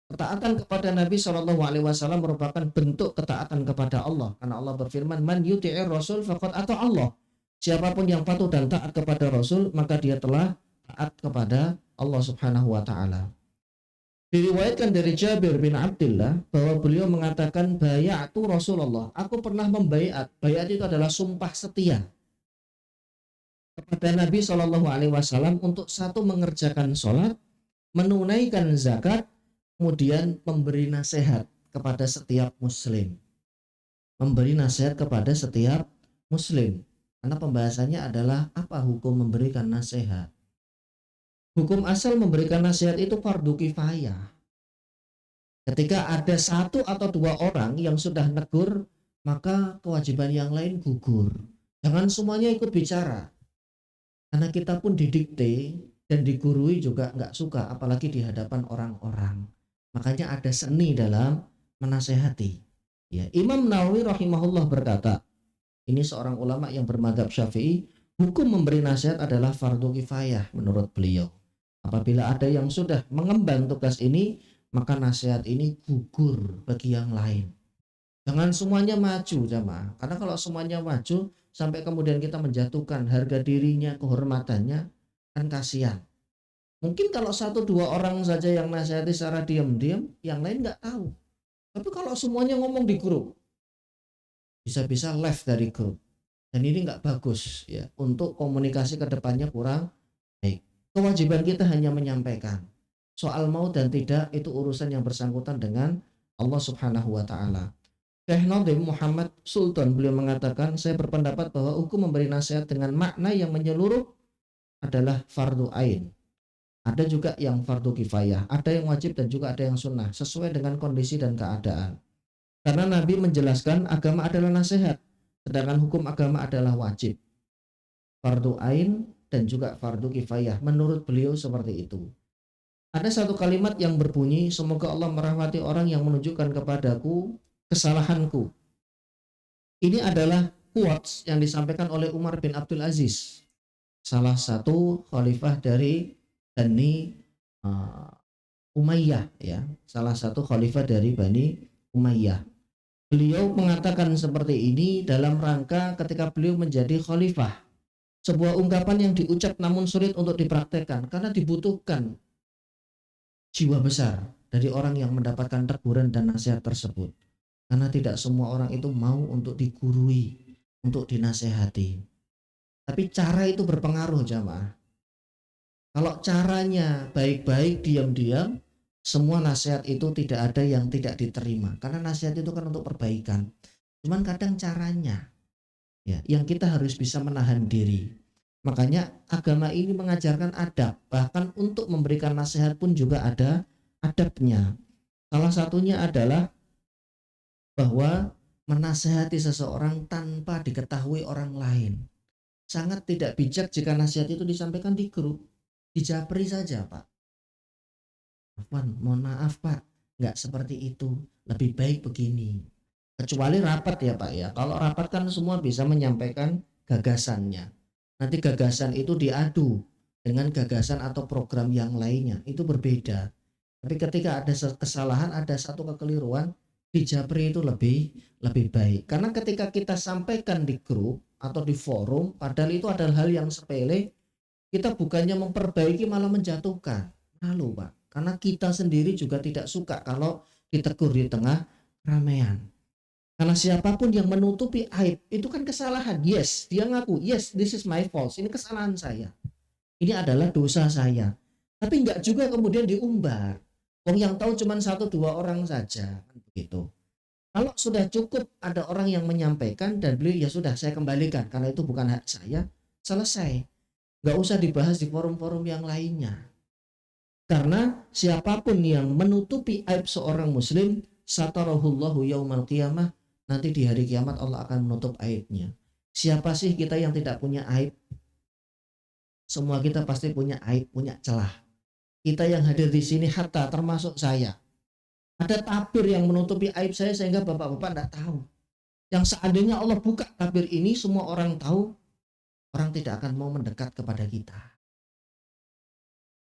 Ketaatan kepada Nabi Shallallahu Alaihi Wasallam merupakan bentuk ketaatan kepada Allah. Karena Allah berfirman, "Man yuti'ir Rasul faqad ata Allah." Siapapun yang patuh dan taat kepada Rasul, maka dia telah taat kepada Allah Subhanahu Wa Taala. Diriwayatkan dari Jabir bin Abdullah bahwa beliau mengatakan, "Bayatu Rasulullah." Aku pernah membaiat. Baiat itu adalah sumpah setia kepada Nabi Shallallahu Alaihi Wasallam untuk satu mengerjakan sholat, menunaikan zakat, kemudian memberi nasihat kepada setiap muslim. Memberi nasihat kepada setiap muslim. Karena pembahasannya adalah apa hukum memberikan nasihat. Hukum asal memberikan nasihat itu fardu kifayah. Ketika ada 1 atau 2 orang yang sudah negur, maka kewajiban yang lain gugur. Jangan semuanya ikut bicara. Karena kita pun didikte dan digurui juga nggak suka, apalagi di hadapan orang-orang. Makanya ada seni dalam menasehati. Ya, Imam Nawawi rahimahullah berkata, ini seorang ulama yang bermadzhab Syafi'i, hukum memberi nasihat adalah fardu kifayah menurut beliau. Apabila ada yang sudah mengemban tugas ini, maka nasihat ini gugur bagi yang lain. Jangan semuanya maju jamaah. Karena kalau semuanya maju, sampai kemudian kita menjatuhkan harga dirinya, kehormatannya, kan kasihan. Mungkin kalau 1-2 orang saja yang nasihati secara diam-diam, yang lain nggak tahu. Tapi kalau semuanya ngomong di grup, bisa-bisa left dari grup. Dan ini nggak bagus ya. Untuk komunikasi ke depannya kurang baik. Kewajiban kita hanya menyampaikan. Soal mau dan tidak itu urusan yang bersangkutan dengan Allah Subhanahu wa Ta'ala. Syekh Nadim Muhammad Sultan beliau mengatakan, saya berpendapat bahwa hukum memberi nasihat dengan makna yang menyeluruh adalah fardu ain. Ada juga yang fardu kifayah, ada yang wajib dan juga ada yang sunnah, sesuai dengan kondisi dan keadaan. Karena Nabi menjelaskan agama adalah nasihat, sedangkan hukum agama adalah wajib, fardu ain dan juga fardu kifayah. Menurut beliau seperti itu. Ada satu kalimat yang berbunyi, semoga Allah merahmati orang yang menunjukkan kepadaku kesalahanku. Ini adalah quotes yang disampaikan oleh Umar bin Abdul Aziz, salah satu khalifah dari Bani Umayyah ya, salah satu khalifah dari Bani Umayyah. Beliau mengatakan seperti ini dalam rangka ketika beliau menjadi khalifah. Sebuah ungkapan yang diucap namun sulit untuk dipraktekkan karena dibutuhkan jiwa besar dari orang yang mendapatkan teguran dan nasihat tersebut. Karena tidak semua orang itu mau untuk digurui, untuk dinasehati. Tapi cara itu berpengaruh jamaah. Kalau caranya baik-baik, diam-diam, semua nasihat itu tidak ada yang tidak diterima. Karena nasihat itu kan untuk perbaikan. Cuman kadang caranya, ya, yang kita harus bisa menahan diri. Makanya agama ini mengajarkan adab. Bahkan untuk memberikan nasihat pun juga ada adabnya. Salah satunya adalah bahwa menasehati seseorang tanpa diketahui orang lain. Sangat tidak bijak jika nasihat itu disampaikan di grup. Dijapri saja, Pak. Afwan, mohon maaf Pak, nggak seperti itu. Lebih baik begini. Kecuali rapat ya Pak ya. Kalau rapat kan semua bisa menyampaikan gagasannya. Nanti gagasan itu diadu dengan gagasan atau program yang lainnya. Itu berbeda. Tapi ketika ada kesalahan, ada satu kekeliruan, di Japri itu lebih baik. Karena ketika kita sampaikan di grup atau di forum, padahal itu adalah hal yang sepele, kita bukannya memperbaiki malah menjatuhkan. Lalu Pak, karena kita sendiri juga tidak suka kalau ditegur di tengah ramean. Karena siapapun yang menutupi aib itu kan kesalahan. Yes, dia ngaku, yes, this is my fault. Ini kesalahan saya. Ini adalah dosa saya. Tapi enggak juga kemudian diumbar. Wong yang tahu cuma 1-2 orang saja, kan begitu. Kalau sudah cukup ada orang yang menyampaikan dan beliau ya sudah saya kembalikan karena itu bukan hak saya, selesai. Enggak usah dibahas di forum-forum yang lainnya. Karena siapapun yang menutupi aib seorang muslim, satarahullahu yaumal qiyamah, nanti di hari kiamat Allah akan menutup aibnya. Siapa sih kita yang tidak punya aib? Semua kita pasti punya aib, punya celah. Kita yang hadir di sini hatta termasuk saya. Ada tabir yang menutupi aib saya sehingga bapak-bapak tidak tahu. Yang seandainya Allah buka tabir ini semua orang tahu, orang tidak akan mau mendekat kepada kita.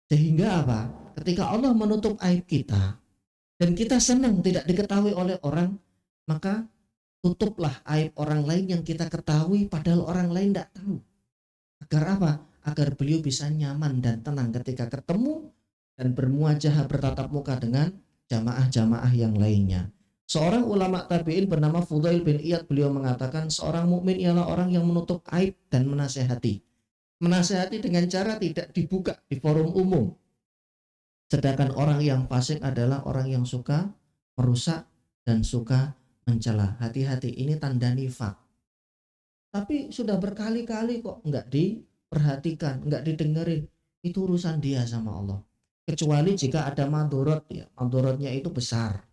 Sehingga apa? Ketika Allah menutup aib kita dan kita senang tidak diketahui oleh orang, maka tutuplah aib orang lain yang kita ketahui padahal orang lain tidak tahu. Agar apa? Agar beliau bisa nyaman dan tenang ketika ketemu dan bermuajah bertatap muka dengan jamaah-jamaah yang lainnya. Seorang ulama tabi'in bernama Fudail bin Iyad, beliau mengatakan seorang mukmin ialah orang yang menutup aib dan menasehati. Menasehati dengan cara tidak dibuka di forum umum. Sedangkan orang yang fasik adalah orang yang suka merusak dan suka mencela. Hati-hati, ini tanda nifak. Tapi sudah berkali-kali kok nggak diperhatikan, nggak didengerin. Itu urusan dia sama Allah. Kecuali jika ada madorot ya, madorotnya itu besar,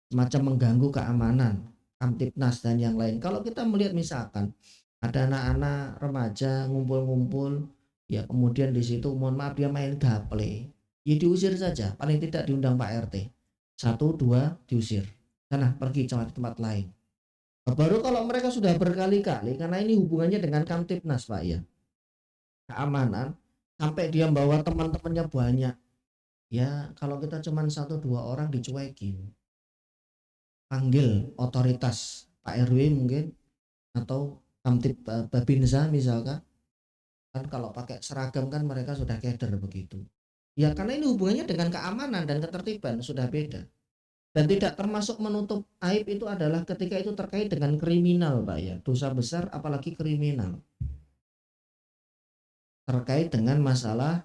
semacam mengganggu keamanan, Kamtibnas dan yang lain. Kalau kita melihat misalkan ada anak-anak remaja ngumpul-ngumpul, ya kemudian di situ mohon maaf dia main gaple, ya diusir saja, paling tidak diundang Pak RT. 1-2 diusir, sana pergi ke tempat lain. Baru kalau mereka sudah berkali-kali, karena ini hubungannya dengan Kamtibnas Pak ya, keamanan, sampai dia bawa teman-temannya banyak. Ya kalau kita cuma 1-2 orang dicuekin, panggil otoritas Pak RW mungkin atau Kamtib Babinsa misalkan. Kan kalau pakai seragam kan mereka sudah keder begitu. Ya karena ini hubungannya dengan keamanan dan ketertiban sudah beda. Dan tidak termasuk menutup aib itu adalah ketika itu terkait dengan kriminal Pak ya. Dosa besar apalagi kriminal. Terkait dengan masalah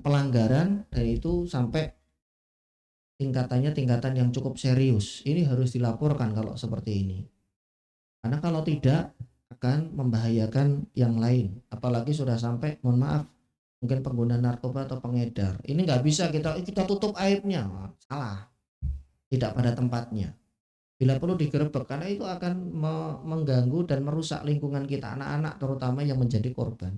pelanggaran dan itu sampai tingkatannya tingkatan yang cukup serius. Ini harus dilaporkan kalau seperti ini. Karena kalau tidak akan membahayakan yang lain. Apalagi sudah sampai mohon maaf mungkin pengguna narkoba atau pengedar. Ini nggak bisa kita tutup aibnya. Salah. Tidak pada tempatnya. Bila perlu digerebek karena itu akan mengganggu dan merusak lingkungan kita, anak-anak terutama yang menjadi korban.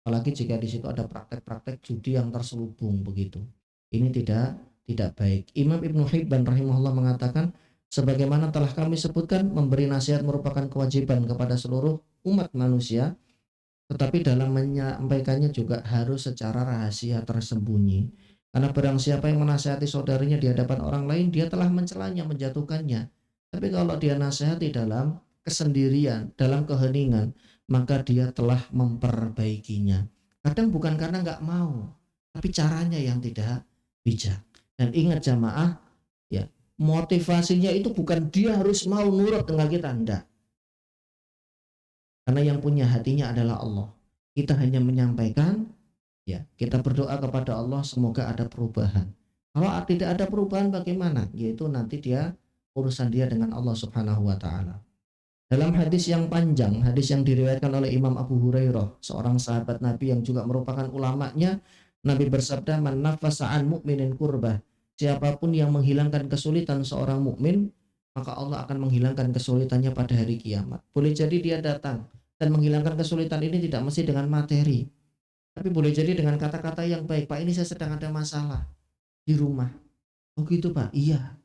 Apalagi jika di situ ada praktek-praktek judi yang terselubung begitu. Ini tidak baik. Imam Ibnu Hibban rahimahullah mengatakan, sebagaimana telah kami sebutkan, memberi nasihat merupakan kewajiban kepada seluruh umat manusia, tetapi dalam menyampaikannya juga harus secara rahasia tersembunyi. Karena barang siapa yang menasihati saudarinya di hadapan orang lain, dia telah mencelanya, menjatuhkannya. Tapi kalau dia nasihati dalam kesendirian, dalam keheningan, maka dia telah memperbaikinya. Kadang bukan karena nggak mau, tapi caranya yang tidak bijak. Dan ingat jamaah, ya motivasinya itu bukan dia harus mau nurut dengan kita, enggak. Karena yang punya hatinya adalah Allah. Kita hanya menyampaikan, ya, kita berdoa kepada Allah semoga ada perubahan. Kalau tidak ada perubahan bagaimana? Yaitu nanti urusan dia dengan Allah Subhanahu wa taala. Dalam hadis yang panjang, hadis yang diriwayatkan oleh Imam Abu Hurairah, seorang sahabat Nabi yang juga merupakan ulamanya, Nabi bersabda, "Man nafasa an mu'minin kurbah." Siapapun yang menghilangkan kesulitan seorang mukmin, maka Allah akan menghilangkan kesulitannya pada hari kiamat. Boleh jadi dia datang dan menghilangkan kesulitan ini tidak mesti dengan materi, tapi boleh jadi dengan kata-kata yang baik. "Pak, ini saya sedang ada masalah di rumah." "Oh gitu Pak?" "Iya,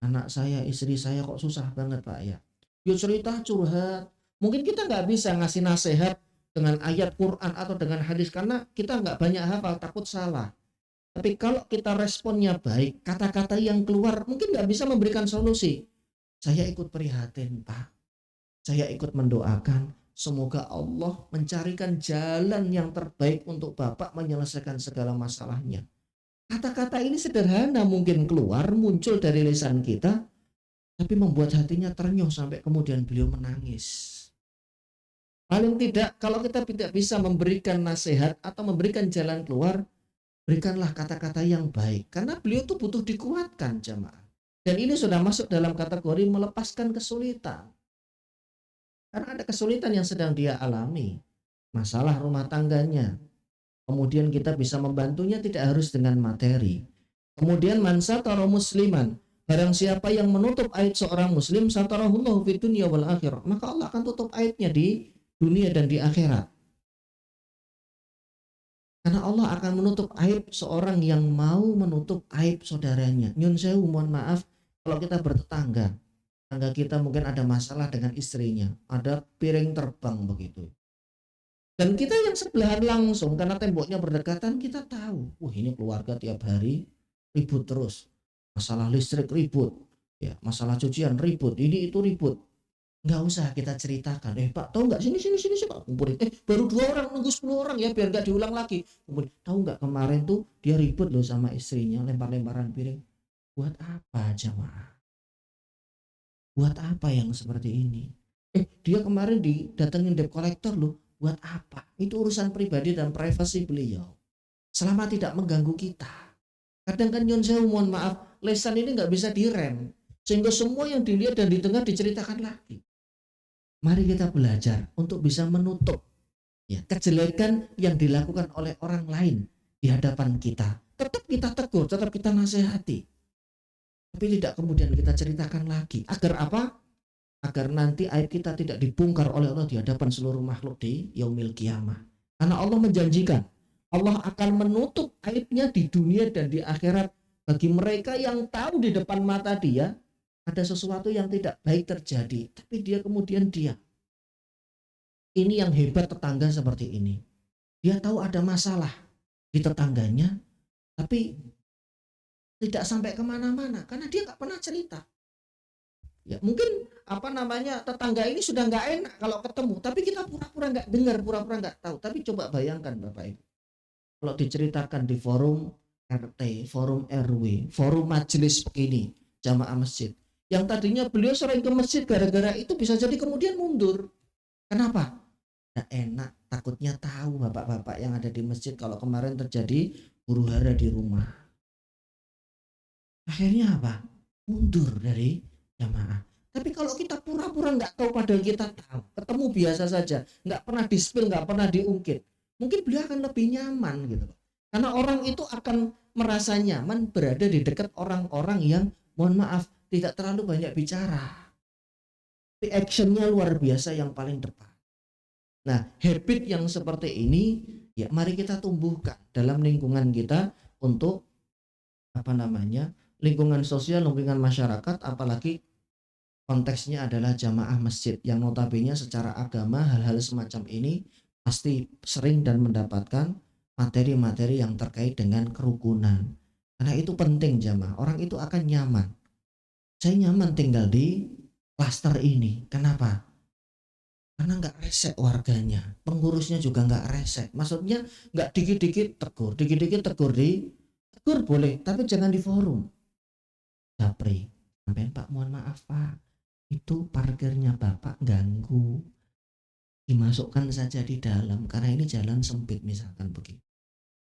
anak saya, istri saya kok susah banget Pak ya." Yuk cerita curhat. Mungkin kita nggak bisa ngasih nasihat dengan ayat Quran atau dengan hadis karena kita nggak banyak hafal, takut salah. Tapi kalau kita responnya baik, kata-kata yang keluar mungkin nggak bisa memberikan solusi. "Saya ikut prihatin Pak, saya ikut mendoakan semoga Allah mencarikan jalan yang terbaik untuk Bapak menyelesaikan segala masalahnya." Kata-kata ini sederhana mungkin keluar, muncul dari lisan kita, tapi membuat hatinya ternyuh sampai kemudian beliau menangis. Paling tidak, kalau kita tidak bisa memberikan nasihat atau memberikan jalan keluar, berikanlah kata-kata yang baik. Karena beliau itu butuh dikuatkan, jamaah. Dan ini sudah masuk dalam kategori melepaskan kesulitan. Karena ada kesulitan yang sedang dia alami. Masalah rumah tangganya. Kemudian kita bisa membantunya tidak harus dengan materi. Kemudian man satara musliman, barang siapa yang menutup aib seorang muslim, satarahullahu fid dunya wal akhirah, maka Allah akan tutup aibnya di dunia dan di akhirat. Karena Allah akan menutup aib seorang yang mau menutup aib saudaranya. Nyun sewu, mohon maaf, kalau kita bertetangga, tangga kita mungkin ada masalah dengan istrinya, ada piring terbang begitu. Dan kita yang sebelahan langsung karena temboknya berdekatan, kita tahu, wah ini keluarga tiap hari ribut terus. Masalah listrik ribut, ya, masalah cucian ribut, ini itu ribut. Nggak usah kita ceritakan, Pak tahu nggak, sini sini sini sih Pak, kumpulin, baru 2 orang, nunggu 10 orang ya biar nggak diulang lagi. Kumpulin, tahu nggak kemarin tuh dia ribut loh sama istrinya, lempar-lemparan piring. Buat apa jamaah? Buat apa yang seperti ini? Dia kemarin didatengin debt collector loh. Buat apa? Itu urusan pribadi dan privasi beliau. Selama tidak mengganggu kita. Kadang kan Yon Sewu, mohon maaf, lesan ini nggak bisa direm. Sehingga semua yang dilihat dan didengar diceritakan lagi. Mari kita belajar untuk bisa menutup, ya, kejelekan yang dilakukan oleh orang lain di hadapan kita. Tetap kita tegur, tetap kita nasihati. Tapi tidak kemudian kita ceritakan lagi. Agar apa? Agar nanti aib kita tidak dibongkar oleh Allah di hadapan seluruh makhluk di yaumil kiamah. Karena Allah menjanjikan, Allah akan menutup aibnya di dunia dan di akhirat bagi mereka yang tahu di depan mata dia ada sesuatu yang tidak baik terjadi, tapi dia kemudian diam. Ini yang hebat tetangga seperti ini. Dia tahu ada masalah di tetangganya, tapi tidak sampai kemana-mana karena dia nggak pernah cerita. Ya mungkin tetangga ini sudah nggak enak kalau ketemu, tapi kita pura-pura nggak dengar, pura-pura nggak tahu. Tapi coba bayangkan Bapak Ibu, kalau diceritakan di forum RT, forum RW, forum majelis begini, jamaah masjid, yang tadinya beliau sering ke masjid gara-gara itu bisa jadi kemudian mundur. Kenapa? Nggak enak, takutnya tahu bapak-bapak yang ada di masjid kalau kemarin terjadi huru hara di rumah. Akhirnya apa? Mundur dari jamaah. Tapi kalau kita pura-pura nggak tahu padahal kita tahu, ketemu biasa saja, nggak pernah di-spill, nggak pernah diungkit, mungkin beliau akan lebih nyaman gitu. Karena orang itu akan merasa nyaman berada di dekat orang-orang yang, mohon maaf, tidak terlalu banyak bicara. Tapi actionnya luar biasa yang paling depan. Nah, habit yang seperti ini, ya mari kita tumbuhkan dalam lingkungan kita untuk lingkungan sosial, lingkungan masyarakat, apalagi konteksnya adalah jamaah masjid yang notabene secara agama hal-hal semacam ini pasti sering dan mendapatkan materi-materi yang terkait dengan kerukunan. Karena itu penting jamaah, orang itu akan nyaman. Saya nyaman tinggal di klaster ini. Kenapa? Karena nggak resek warganya, pengurusnya juga nggak resek. Maksudnya nggak dikit-dikit tegur, tegur boleh, tapi jangan di forum. Japri, sampai Pak mohon maaf Pak, itu parkirnya Bapak ganggu. dimasukkan saja di dalam karena ini jalan sempit misalkan begitu.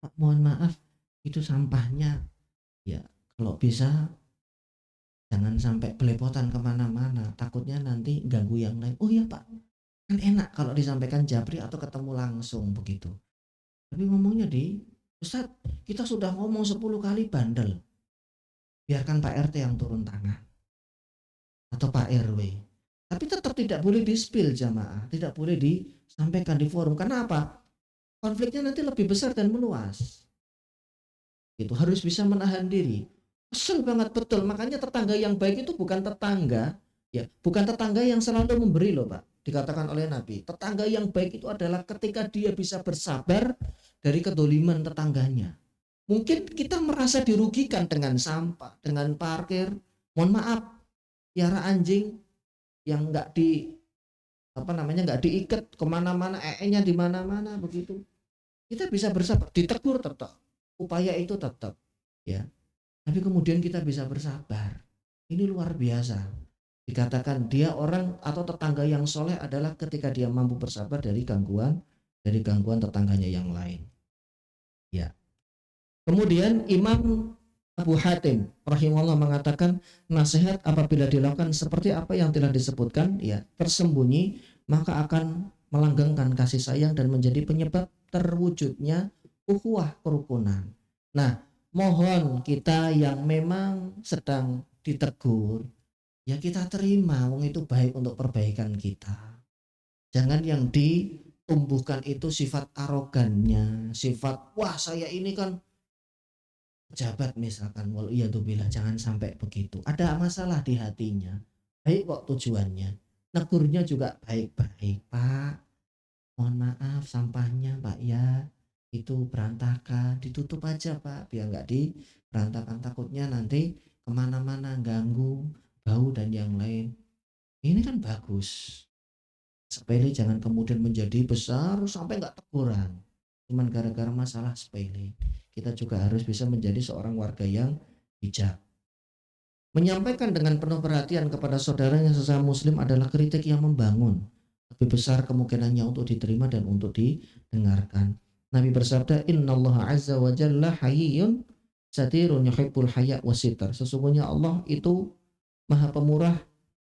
Pak, mohon maaf, itu sampahnya ya kalau bisa jangan sampai belepotan kemana-mana, takutnya nanti ganggu yang lain. Oh iya Pak, kan enak kalau disampaikan japri atau ketemu langsung begitu. Tapi ngomongnya Ustadz, kita sudah ngomong 10 kali bandel. Biarkan Pak RT yang turun tangan atau Pak RW. Tapi tetap tidak boleh di-spill jamaah, tidak boleh disampaikan di forum. Karena apa? Konfliknya nanti lebih besar dan meluas. Itu harus bisa menahan diri. Kesel banget betul. Makanya tetangga yang baik itu bukan tetangga, ya, bukan tetangga yang selalu memberi loh, Pak. Dikatakan oleh Nabi, tetangga yang baik itu adalah ketika dia bisa bersabar dari kedoliman tetangganya. Mungkin kita merasa dirugikan dengan sampah, dengan parkir. Mohon maaf, piara anjing yang nggak diikat kemana-mana, nya di mana-mana begitu. Kita bisa bersabar, ditegur tetap, upaya itu tetap, ya. Tapi kemudian kita bisa bersabar. Ini luar biasa. Dikatakan dia orang atau tetangga yang soleh adalah ketika dia mampu bersabar dari gangguan tetangganya yang lain. Ya. Kemudian Imam Abu Hatim rahimahullah mengatakan nasihat apabila dilakukan seperti apa yang telah disebutkan, ya, tersembunyi, maka akan melanggengkan kasih sayang dan menjadi penyebab terwujudnya ukhuwah kerukunan. Nah, mohon kita yang memang sedang ditegur, ya kita terima, wong itu baik untuk perbaikan kita. Jangan yang ditumbuhkan itu sifat arogannya, sifat wah saya ini kan pejabat misalkan, waliyadzubillah, jangan sampai begitu. Ada masalah di hatinya, baik kok tujuannya, negurnya juga baik-baik. Pak, mohon maaf sampahnya Pak ya, itu berantakan, ditutup aja Pak, biar nggak di berantakan, takutnya nanti kemana-mana ganggu, bau dan yang lain. Ini kan bagus. Sepele jangan kemudian menjadi besar sampai nggak teguran. Cuman gara-gara masalah sepele. Kita juga harus bisa menjadi seorang warga yang bijak. Menyampaikan dengan penuh perhatian kepada saudaranya sesama muslim adalah kritik yang membangun. Lebih besar kemungkinannya untuk diterima dan untuk didengarkan. Nabi bersabda, "Innallaha azza wa jalla hayyun satirun yuhibbul haya' wasitar." Sesungguhnya Allah itu Maha Pemurah,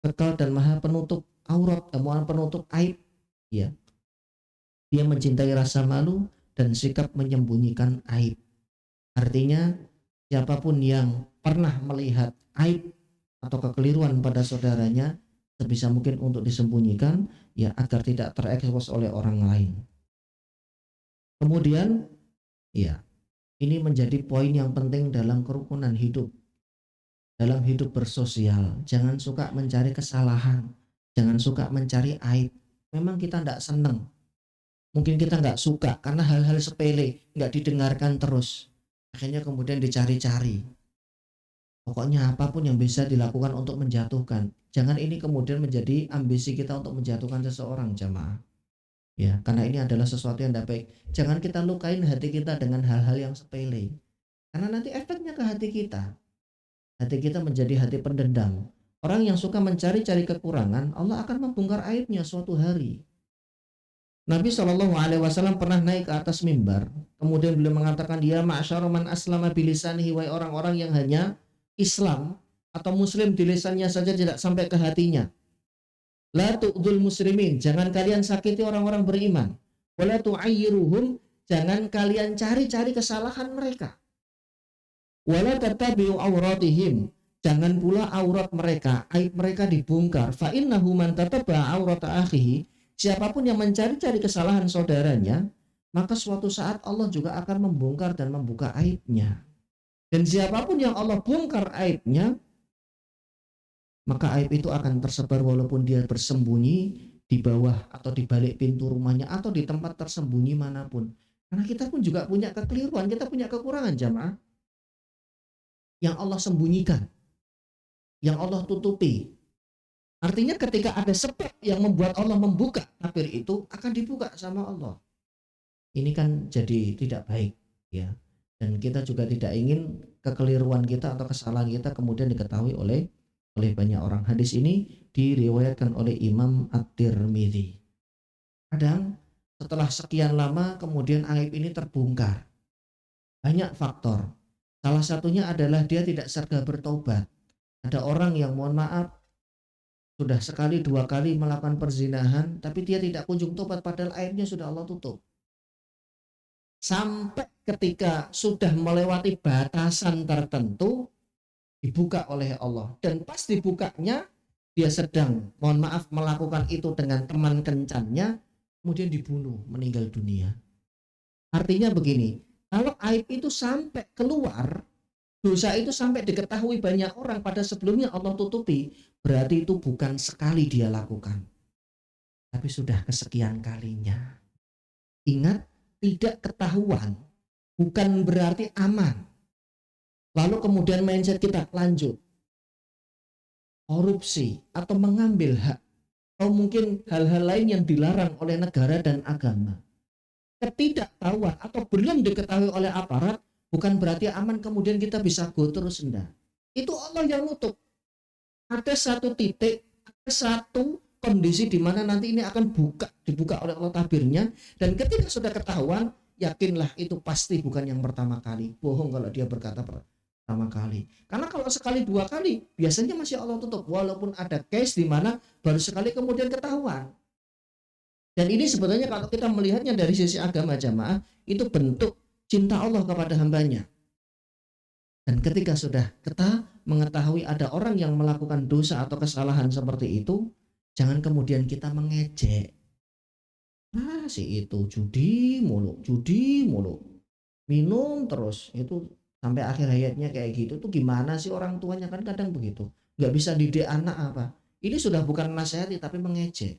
kekal dan Maha Penutup aurat, Maha Penutup aib, ya. Dia mencintai rasa malu dan sikap menyembunyikan aib. Artinya siapapun yang pernah melihat aib atau kekeliruan pada saudaranya sebisa mungkin untuk disembunyikan, ya, agar tidak terekspos oleh orang lain. Kemudian, ya, ini menjadi poin yang penting dalam kerukunan hidup, dalam hidup bersosial. Jangan suka mencari kesalahan, jangan suka mencari aib. Memang kita tidak senang, mungkin kita nggak suka karena hal-hal sepele nggak didengarkan terus. Akhirnya kemudian dicari-cari. Pokoknya apapun yang bisa dilakukan untuk menjatuhkan. Jangan ini kemudian menjadi ambisi kita untuk menjatuhkan seseorang, jamaah. Ya, karena ini adalah sesuatu yang tidak baik. Jangan kita lukain hati kita dengan hal-hal yang sepele. Karena nanti efeknya ke hati kita. Hati kita menjadi hati pendendam. Orang yang suka mencari-cari kekurangan, Allah akan membongkar aibnya suatu hari. Nabi Shallallahu Alaihi Wasallam pernah naik ke atas mimbar, kemudian beliau mengatakan, dia ma'syara man aslama bilisanihi, wahai orang-orang yang hanya Islam atau Muslim di lisannya saja, tidak sampai ke hatinya. La tu'dzul muslimin, jangan kalian sakiti orang-orang beriman. Wala tu'ayyiruhum, jangan kalian cari-cari kesalahan mereka. Wala tattabi'u auratihim, jangan pula aurat mereka, aib mereka dibongkar. Fa innahu man tatabba aurata akhihi, siapapun yang mencari-cari kesalahan saudaranya, maka suatu saat Allah juga akan membongkar dan membuka aibnya. Dan siapapun yang Allah bongkar aibnya, maka aib itu akan tersebar walaupun dia bersembunyi di bawah atau di balik pintu rumahnya atau di tempat tersembunyi manapun. Karena kita pun juga punya kekeliruan, kita punya kekurangan, jamaah, yang Allah sembunyikan, yang Allah tutupi. Artinya ketika ada sebab yang membuat Allah membuka tabir itu, akan dibuka sama Allah. Ini kan jadi tidak baik, ya. Dan kita juga tidak ingin kekeliruan kita atau kesalahan kita kemudian diketahui oleh banyak orang. Hadis ini diriwayatkan oleh Imam At-Tirmidzi. Kadang setelah sekian lama kemudian aib ini terbongkar. Banyak faktor. Salah satunya adalah dia tidak serga bertobat. Ada orang yang mohon maaf sudah sekali dua kali melakukan perzinahan tapi dia tidak kunjung tobat padahal aibnya sudah Allah tutup. Sampai ketika sudah melewati batasan tertentu dibuka oleh Allah, dan pas dibukanya dia sedang mohon maaf melakukan itu dengan teman kencannya, kemudian dibunuh, meninggal dunia. Artinya begini, kalau aib itu sampai keluar, dosa itu sampai diketahui banyak orang pada sebelumnya Allah tutupi, berarti itu bukan sekali dia lakukan, tapi sudah kesekian kalinya. Ingat, tidak ketahuan bukan berarti aman. Lalu kemudian mindset kita lanjut korupsi atau mengambil hak atau mungkin hal-hal lain yang dilarang oleh negara dan agama. Ketidaktahuan atau belum diketahui oleh aparat bukan berarti aman kemudian kita bisa go terus, enggak. Itu Allah yang nutup. Ada satu titik, ada satu kondisi di mana nanti ini akan dibuka oleh Allah tabirnya, dan ketika sudah ketahuan, yakinlah itu pasti bukan yang pertama kali. Bohong kalau dia berkata pertama kali. Karena kalau sekali dua kali biasanya masih Allah tutup, walaupun ada case di mana baru sekali kemudian ketahuan. Dan ini sebetulnya kalau kita melihatnya dari sisi agama jamaah, itu bentuk cinta Allah kepada hambanya. Dan ketika sudah kita mengetahui ada orang yang melakukan dosa atau kesalahan seperti itu, jangan kemudian kita mengejek. Si itu judi mulu, minum terus, itu sampai akhir hayatnya kayak gitu. Tuh gimana sih orang tuanya, kan kadang begitu. Nggak bisa didik anak apa. Ini sudah bukan nasihati tapi mengejek.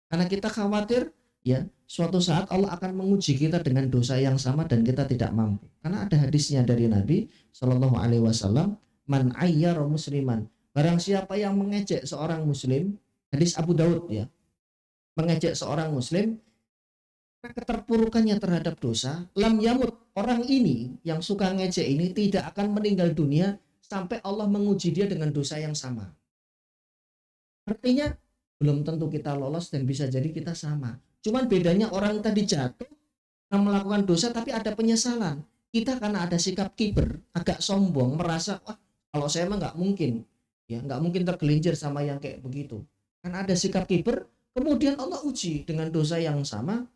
Karena kita khawatir ya suatu saat Allah akan menguji kita dengan dosa yang sama dan kita tidak mampu. Karena ada hadisnya dari Nabi Shallallahu Alaihi Wasallam, man ayyara musliman, barang siapa yang mengejek seorang muslim, hadis Abu Daud ya, mengejek seorang muslim, keterpurukannya terhadap dosa, lam yamut, orang ini yang suka ngejek ini tidak akan meninggal dunia sampai Allah menguji dia dengan dosa yang sama. Artinya belum tentu kita lolos dan bisa jadi kita sama. Cuman bedanya orang tadi jatuh melakukan dosa tapi ada penyesalan. Kita karena ada sikap kiber, agak sombong, merasa wah kalau saya mah nggak mungkin, ya nggak mungkin tergelincir sama yang kayak begitu. Kan ada sikap kiber, kemudian Allah uji dengan dosa yang sama,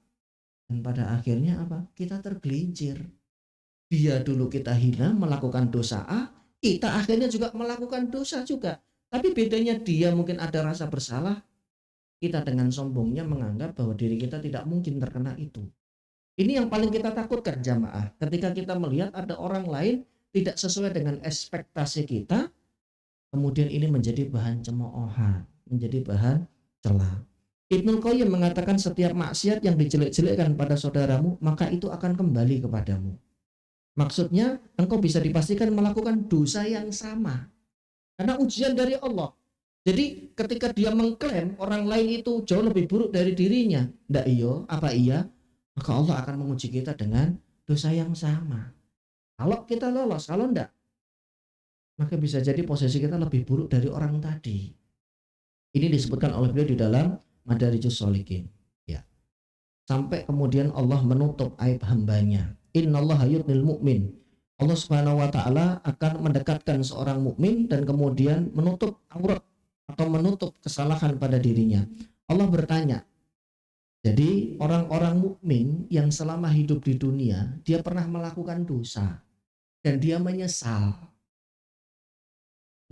dan pada akhirnya apa? Kita tergelincir. Dia dulu kita hina melakukan dosa A, kita akhirnya juga melakukan dosa juga. Tapi bedanya dia mungkin ada rasa bersalah, kita dengan sombongnya menganggap bahwa diri kita tidak mungkin terkena itu. Ini yang paling kita takutkan jamaah. Ketika kita melihat ada orang lain tidak sesuai dengan ekspektasi kita, kemudian ini menjadi bahan cemoohan, menjadi bahan celah. Ibnu Qayyim mengatakan setiap maksiat yang dijelek-jelekkan pada saudaramu, maka itu akan kembali kepadamu. Maksudnya engkau bisa dipastikan melakukan dosa yang sama. Karena ujian dari Allah. Jadi ketika dia mengklaim orang lain itu jauh lebih buruk dari dirinya, ndak iyo, apa iya? Maka Allah akan menguji kita dengan dosa yang sama. Kalau kita lolos, kalau ndak, maka bisa jadi posisi kita lebih buruk dari orang tadi. Ini disebutkan oleh beliau di dalam Madarijus Shalihin. Ya. Sampai kemudian Allah menutup aib hambanya. Innallaha yudnil mu'min. Allah Subhanahu wa taala akan mendekatkan seorang mukmin dan kemudian menutup aurat atau menutup kesalahan pada dirinya. Allah bertanya, jadi orang-orang mukmin yang selama hidup di dunia dia pernah melakukan dosa dan dia menyesal,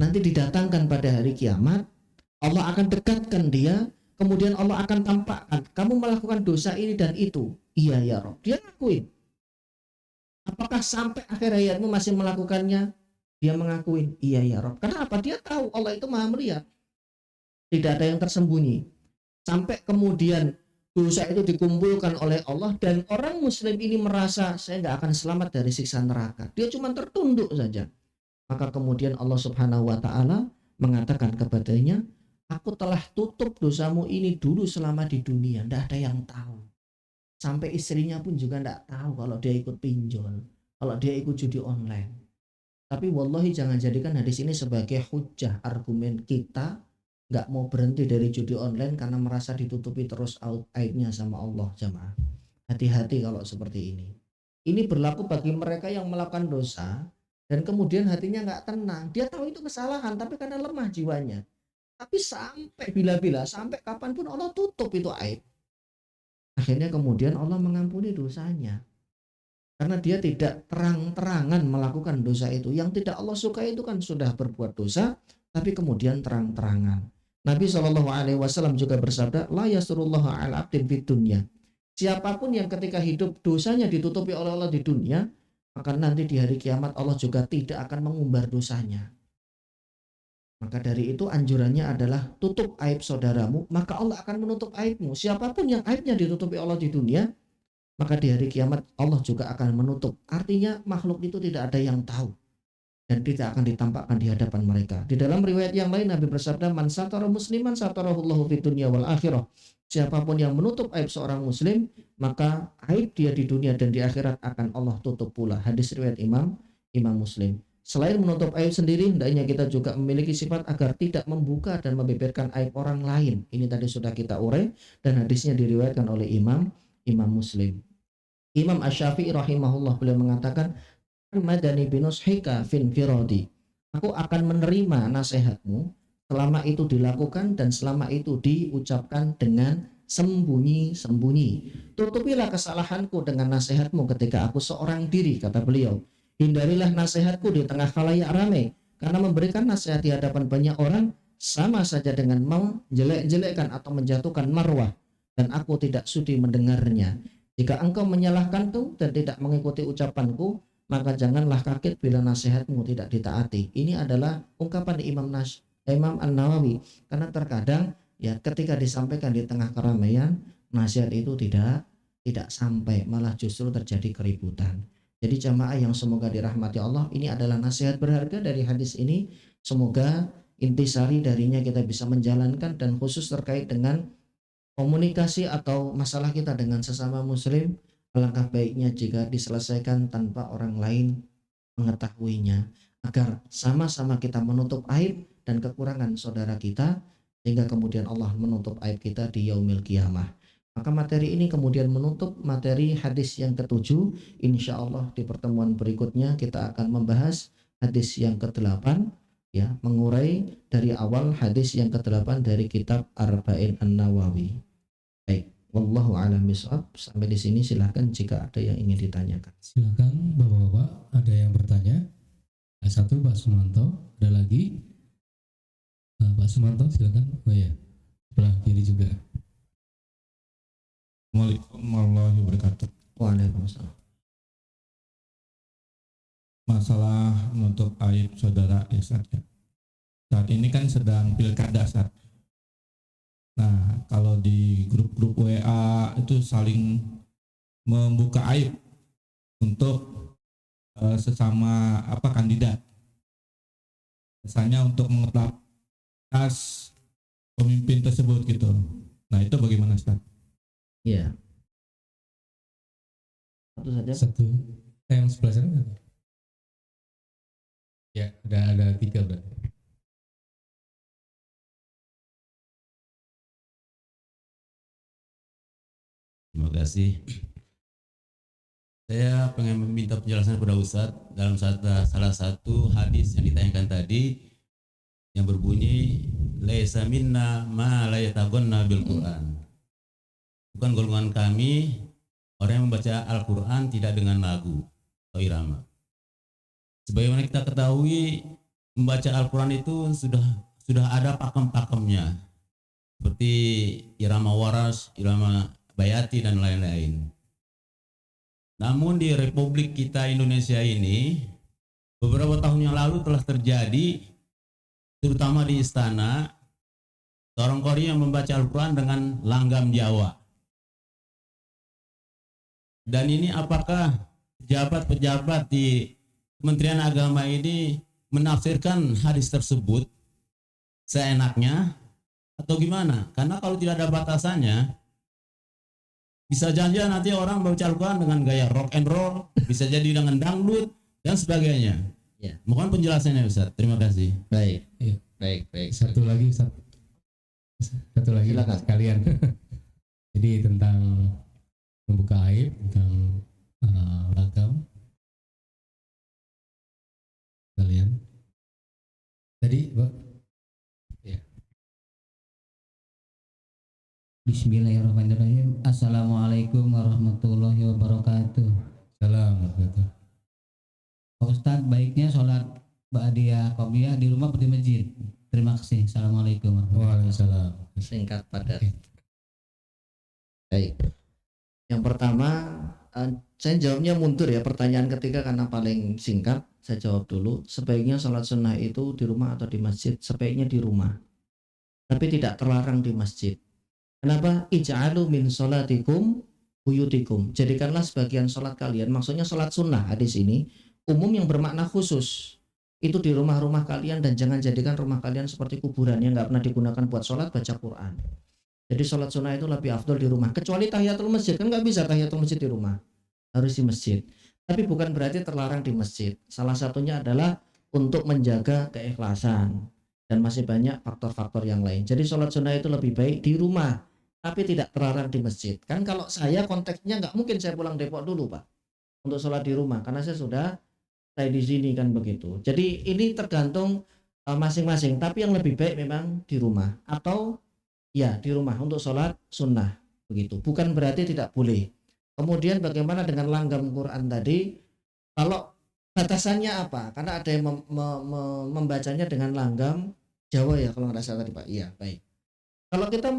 nanti didatangkan pada hari kiamat, Allah akan dekatkan dia, kemudian Allah akan tampakkan kamu melakukan dosa ini dan itu. Iya ya Rob, dia ngakuin. Apakah sampai akhir hayatmu masih melakukannya? Dia mengakuin, iya ya Rob. Kenapa? Dia tahu Allah itu maha melihat. Tidak ada yang tersembunyi. Sampai kemudian dosa itu dikumpulkan oleh Allah dan orang muslim ini merasa saya nggak akan selamat dari siksa neraka. Dia cuma tertunduk saja. Maka kemudian Allah Subhanahu wa taala mengatakan kepadanya, aku telah tutup dosamu ini dulu selama di dunia. Tidak ada yang tahu. Sampai istrinya pun juga tidak tahu kalau dia ikut pinjol, kalau dia ikut judi online. Tapi wallahi jangan jadikan hadis ini sebagai hujah argumen kita nggak mau berhenti dari judi online karena merasa ditutupi terus aibnya sama Allah, jamaah. Hati-hati kalau seperti ini. Ini berlaku bagi mereka yang melakukan dosa dan kemudian hatinya nggak tenang. Dia tahu itu kesalahan, tapi karena lemah jiwanya. Tapi sampai bila-bila, sampai kapanpun Allah tutup itu aib. Akhirnya kemudian Allah mengampuni dosanya. Karena dia tidak terang-terangan melakukan dosa itu. Yang tidak Allah suka itu kan sudah berbuat dosa, tapi kemudian terang-terangan. Nabi SAW juga bersabda, la yasurullahu ala abdin fid dunya. Siapapun yang ketika hidup dosanya ditutupi oleh Allah di dunia, maka nanti di hari kiamat Allah juga tidak akan mengumbar dosanya. Maka dari itu anjurannya adalah tutup aib saudaramu, maka Allah akan menutup aibmu. Siapapun yang aibnya ditutupi Allah di dunia, maka di hari kiamat Allah juga akan menutup. Artinya makhluk itu tidak ada yang tahu dan tidak akan ditampakkan di hadapan mereka. Di dalam riwayat yang lain Nabi bersabda, man satara musliman satarahullahu fid dunya wal akhirah. Siapapun yang menutup aib seorang muslim, maka aib dia di dunia dan di akhirat akan Allah tutup pula. Hadis riwayat Imam Muslim. Selain menutup aib sendiri, hendaknya kita juga memiliki sifat agar tidak membuka dan membeberkan aib orang lain. Ini tadi sudah kita urai dan hadisnya diriwayatkan oleh Imam Muslim. Imam Asy-Syafi'i rahimahullah beliau mengatakan, madani binushika fin firadi. Aku akan menerima nasihatmu selama itu dilakukan dan selama itu diucapkan dengan sembunyi-sembunyi. Tutupilah kesalahanku dengan nasihatmu ketika aku seorang diri, kata beliau. Hindarilah nasihatku di tengah khalayak ramai, karena memberikan nasihat di hadapan banyak orang sama saja dengan menjelek-jelekkan atau menjatuhkan marwah, dan aku tidak sudi mendengarnya. Jika engkau menyalahkanku dan tidak mengikuti ucapanku, maka janganlah kaget bila nasihatmu tidak ditaati. Ini adalah ungkapan Imam An-Nawawi, karena terkadang ya ketika disampaikan di tengah keramaian, nasihat itu tidak sampai, malah justru terjadi keributan. Jadi jamaah yang semoga dirahmati Allah, ini adalah nasihat berharga dari hadis ini. Semoga intisari darinya kita bisa menjalankan, dan khusus terkait dengan komunikasi atau masalah kita dengan sesama muslim, alangkah baiknya jika diselesaikan tanpa orang lain mengetahuinya, agar sama-sama kita menutup aib dan kekurangan saudara kita, sehingga kemudian Allah menutup aib kita di yaumil qiyamah. Maka materi ini kemudian menutup materi hadis yang ke-7. Insya Allah di pertemuan berikutnya kita akan membahas hadis yang ke-8, ya, mengurai dari awal hadis yang ke-8 dari kitab Arba'in An-Nawawi. Baik, wallahu a'lam bishawab. Sampai di sini silahkan jika ada yang ingin ditanyakan. Silakan Bapak-bapak, ada yang bertanya? Satu Pak Sumanto, ada lagi? Pak Sumanto silakan. Oh ya, sebelah kiri juga. Assalamualaikum warahmatullahi wabarakatuh. Waalaikumsalam. Masalah menutup aib saudara Ustaz, ya. Saat ini kan sedang pilkada, Ustaz. Nah, kalau di grup-grup WA itu saling membuka aib untuk sesama kandidat. Misalnya untuk mengetas pemimpin tersebut gitu. Nah, itu bagaimana, Ustaz? Ya. Satu saja. Satu. Yang sebelah sana. Ya, ada 3 berarti. Terima kasih. Saya pengen meminta penjelasan kepada Ustadz dalam salah satu hadis yang ditayangkan tadi yang berbunyi laisa minna ma la yataghanna bil Qur'an. Bukan golongan kami orang yang membaca Al-Qur'an tidak dengan lagu atau irama. Sebagaimana kita ketahui, membaca Al-Qur'an itu sudah ada pakem-pakemnya. Seperti irama waras, irama bayati dan lain-lain. Namun di Republik kita Indonesia ini beberapa tahun yang lalu telah terjadi, terutama di istana, seorang qori yang membaca Al-Quran dengan langgam Jawa. Dan ini apakah pejabat-pejabat di Kementerian Agama ini menafsirkan hadis tersebut seenaknya atau gimana? Karena kalau tidak ada batasannya, bisa jadi nanti orang baca Al-Quran dengan gaya rock and roll, bisa jadi dengan dangdut dan sebagainya. Ya. Mohon penjelasannya Ustaz. Terima kasih. Baik. Ya. Baik. Satu lagi, satu lagi Silakan. sekalian. Jadi tentang membuka aib, tentang lagam kalian. Tadi Pak. Ya. Bismillahirrahmanirrahim. Assalamualaikum warahmatullahi wabarakatuh. Salam warahmatullahi. Pak Ustadz, baiknya sholat ba'diyah qobliyah di rumah atau di masjid? Terima kasih. Assalamualaikum warahmatullahi wabarakatuh. Waalaikumsalam. Singkat padat. Oke. Baik. Yang pertama, saya jawabnya mundur ya, pertanyaan ketiga karena paling singkat. Saya jawab dulu. Sebaiknya sholat sunnah itu di rumah atau di masjid? Sebaiknya di rumah, tapi tidak terlarang di masjid. Kenapa? Ij'alu min sholatikum buyutikum. Jadikanlah sebagian sholat kalian, maksudnya sholat sunnah hadis ini umum yang bermakna khusus. Itu di rumah-rumah kalian, dan jangan jadikan rumah kalian seperti kuburan yang nggak pernah digunakan buat sholat baca Quran. Jadi sholat sunnah itu lebih afdol di rumah. Kecuali tahiyatul masjid, kan nggak bisa tahiyatul masjid di rumah, harus di masjid. Tapi bukan berarti terlarang di masjid. Salah satunya adalah untuk menjaga keikhlasan, dan masih banyak faktor-faktor yang lain. Jadi sholat sunnah itu lebih baik di rumah, tapi tidak terlarang di masjid. Kan kalau saya konteksnya nggak mungkin saya pulang Depok dulu Pak untuk sholat di rumah, karena saya sudah stay di sini kan begitu. Jadi ini tergantung masing-masing. Tapi yang lebih baik memang di rumah, atau ya di rumah untuk sholat sunnah begitu. Bukan berarti tidak boleh. Kemudian bagaimana dengan langgam Quran tadi? Kalau batasannya apa? Karena ada yang membacanya dengan langgam Jawa ya kalau nggak salah tadi Pak. Iya baik. Kalau kita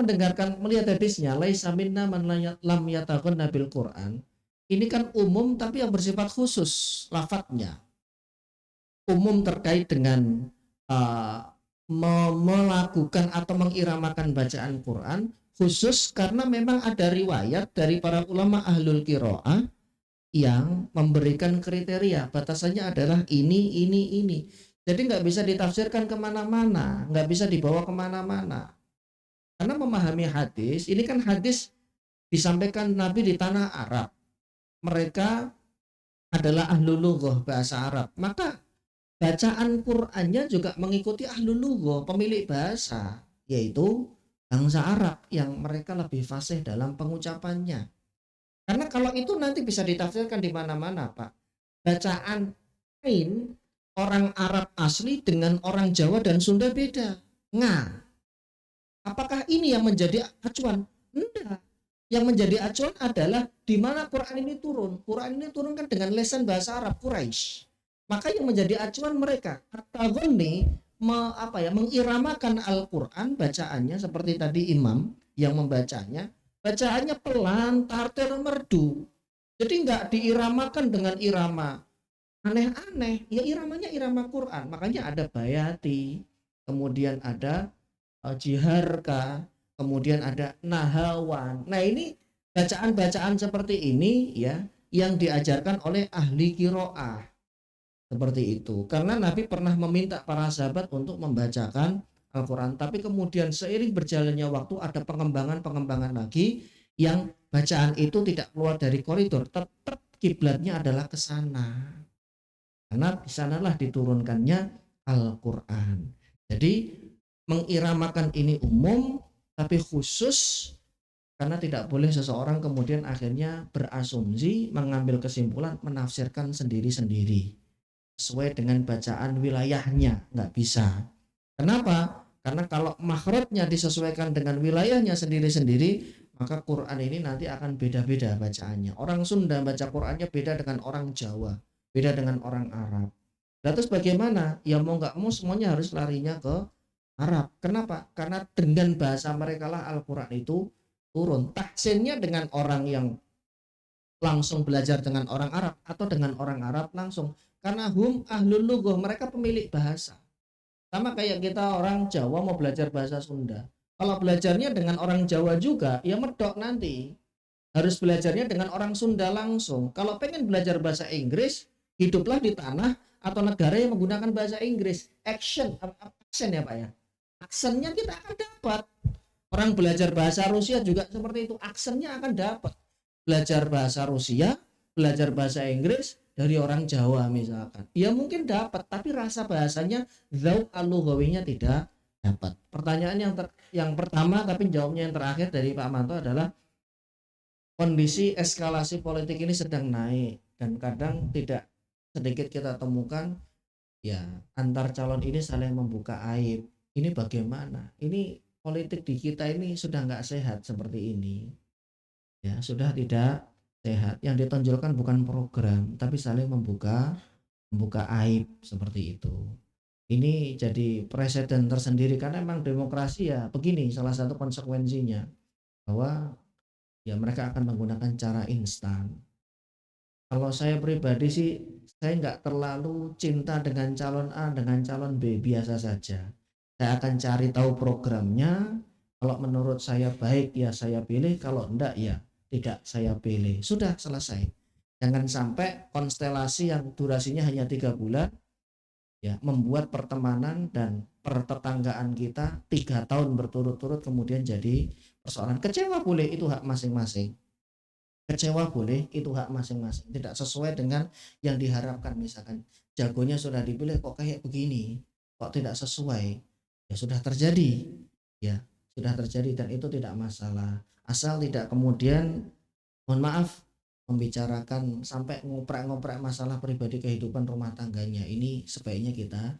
melihat hadisnya, laisa minna man lam yataghanna bil Quran. Ini kan umum tapi yang bersifat khusus lafadznya. Umum terkait dengan melakukan atau mengiramakan bacaan Quran, khusus karena memang ada riwayat dari para ulama ahlul qiraah yang memberikan kriteria, batasannya adalah ini. Jadi nggak bisa ditafsirkan kemana-mana, nggak bisa dibawa kemana-mana. Karena memahami hadis, ini kan hadis disampaikan Nabi di tanah Arab. Mereka adalah ahlul lughah bahasa Arab, maka bacaan Qur'annya juga mengikuti ahlul lughah, pemilik bahasa, yaitu bangsa Arab yang mereka lebih fasih dalam pengucapannya. Karena kalau itu nanti bisa ditafsirkan di mana-mana, Pak. Bacaan ain orang Arab asli dengan orang Jawa dan Sunda beda. Nah, apakah ini yang menjadi acuan? Enggak. Yang menjadi acuan adalah di mana Quran ini turun. Quran ini turun kan dengan lesan bahasa Arab Quraisy. Maka yang menjadi acuan mereka at-taghani mengiramakan Al-Quran bacaannya seperti tadi imam yang membacanya, bacaannya pelan, tartil, merdu. Jadi nggak diiramakan dengan irama aneh-aneh, ya iramanya irama Quran. Makanya ada bayati, kemudian ada jiharka, kemudian ada nahawan. Nah ini bacaan-bacaan seperti ini ya yang diajarkan oleh ahli qiraah. Seperti itu. Karena Nabi pernah meminta para sahabat untuk membacakan Al-Quran. Tapi kemudian seiring berjalannya waktu ada pengembangan lagi yang bacaan itu tidak keluar dari koridor. Tetap kiblatnya adalah ke sana. Karena di sanalah diturunkannya Al-Quran. Jadi mengiramakan ini umum tapi khusus karena tidak boleh seseorang kemudian akhirnya berasumsi, mengambil kesimpulan, menafsirkan sendiri-sendiri sesuai dengan bacaan wilayahnya, nggak bisa. Kenapa? Karena kalau makhrajnya disesuaikan dengan wilayahnya sendiri-sendiri, maka Quran ini nanti akan beda-beda bacaannya. Orang Sunda baca Qurannya beda dengan orang Jawa, beda dengan orang Arab. Nah, terus bagaimana? Ya mau nggak mau semuanya harus larinya ke Arab. Kenapa? Karena dengan bahasa mereka lah Al-Quran itu turun. Tahsinnya dengan orang yang langsung belajar dengan orang Arab atau dengan orang Arab langsung. Karena hum ahlul lughah, mereka pemilik bahasa. Sama kayak kita orang Jawa mau belajar bahasa Sunda. Kalau belajarnya dengan orang Jawa juga, ya medok nanti. Harus belajarnya dengan orang Sunda langsung. Kalau pengen belajar bahasa Inggris, hiduplah di tanah atau negara yang menggunakan bahasa Inggris. Aksen ya Pak ya. Aksennya kita akan dapat. Orang belajar bahasa Rusia juga seperti itu. Aksennya akan dapat. Belajar bahasa Rusia, belajar bahasa Inggris dari orang Jawa misalkan, ya mungkin dapat, tapi rasa bahasanya zauq al-lughawinya tidak dapat. Pertanyaan yang pertama tapi jawabnya yang terakhir dari Pak Manto adalah kondisi eskalasi politik ini sedang naik dan kadang tidak sedikit kita temukan ya antar calon ini saling membuka aib. Ini bagaimana? Ini politik di kita ini sudah nggak sehat seperti ini. Ya, sudah tidak sehat. Yang ditonjolkan bukan program, tapi saling membuka aib seperti itu. Ini jadi presiden tersendiri karena memang demokrasi ya begini salah satu konsekuensinya bahwa ya mereka akan menggunakan cara instan. Kalau saya pribadi sih saya nggak terlalu cinta dengan calon A dengan calon B, biasa saja. Saya akan cari tahu programnya. Kalau menurut saya baik ya saya pilih, kalau enggak ya tidak saya pilih. Sudah selesai. Jangan sampai konstelasi yang durasinya hanya 3 bulan ya membuat pertemanan dan pertetanggaan kita 3 tahun berturut-turut kemudian jadi persoalan. Kecewa boleh, itu hak masing-masing. Kecewa boleh, itu hak masing-masing. Tidak sesuai dengan yang diharapkan, misalkan jagonya sudah dipilih kok kayak begini, kok tidak sesuai. Ya sudah terjadi. Ya, sudah terjadi dan itu tidak masalah. Asal tidak kemudian mohon maaf membicarakan sampai ngoprek-ngoprek masalah pribadi kehidupan rumah tangganya. Ini sebaiknya kita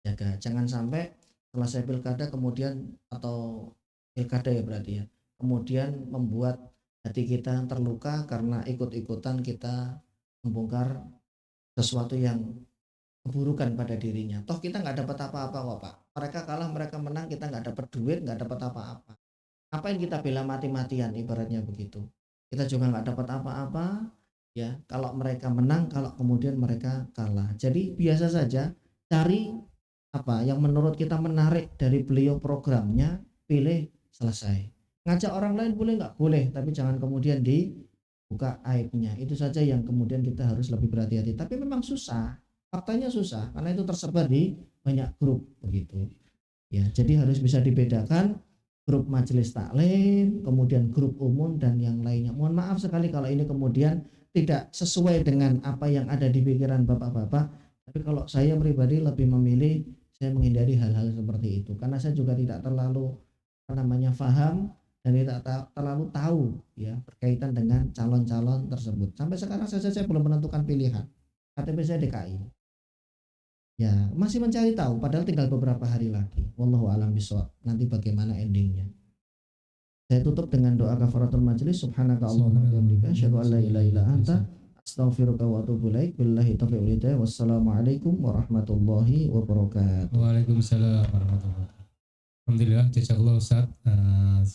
jaga. Jangan sampai selesai pilkada kemudian atau pilkada ya berarti ya. Kemudian membuat hati kita terluka karena ikut-ikutan kita membongkar sesuatu yang keburukan pada dirinya. Toh kita nggak dapat apa-apa kok Pak. Mereka kalah, mereka menang, kita nggak dapat duit, nggak dapat apa-apa. Apa yang kita bela mati-matian ibaratnya begitu. Kita juga nggak dapat apa-apa ya kalau mereka menang, kalau kemudian mereka kalah. Jadi biasa saja, cari apa yang menurut kita menarik dari beliau programnya, pilih, selesai. Ngajak orang lain boleh nggak? Boleh, tapi jangan kemudian dibuka aibnya. Itu saja yang kemudian kita harus lebih berhati-hati. Tapi memang susah, faktanya susah karena itu tersebar di banyak grup begitu. Ya, jadi harus bisa dibedakan grup majelis taklim, kemudian grup umum dan yang lainnya. Mohon maaf sekali kalau ini kemudian tidak sesuai dengan apa yang ada di pikiran bapak-bapak. Tapi kalau saya pribadi lebih memilih saya menghindari hal-hal seperti itu karena saya juga tidak terlalu paham dan tidak terlalu tahu ya berkaitan dengan calon-calon tersebut. Sampai sekarang saya belum menentukan pilihan. KTP saya DKI. Ya, masih mencari tahu padahal tinggal beberapa hari lagi. Wallahu a'lam bishawab. Nanti bagaimana endingnya. Saya tutup dengan doa kafaratul majelis. Subhanaka Allahumma wa bihamdika asyhadu an la ilaha illa anta astaghfiruka wa atubu ilaik. Billahi taufiq wal hidayah. Wassalamualaikum warahmatullahi wabarakatuh. Waalaikumsalam warahmatullahi wabarakatuh. Alhamdulillah, jazakallah Ustaz.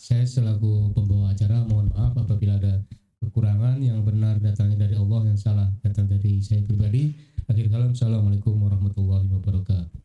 Saya selaku pembawa acara mohon maaf apabila ada kekurangan. Yang benar datangnya dari Allah, yang salah datang dari saya pribadi. Akhir kalam, assalamualaikum warahmatullahi wabarakatuh.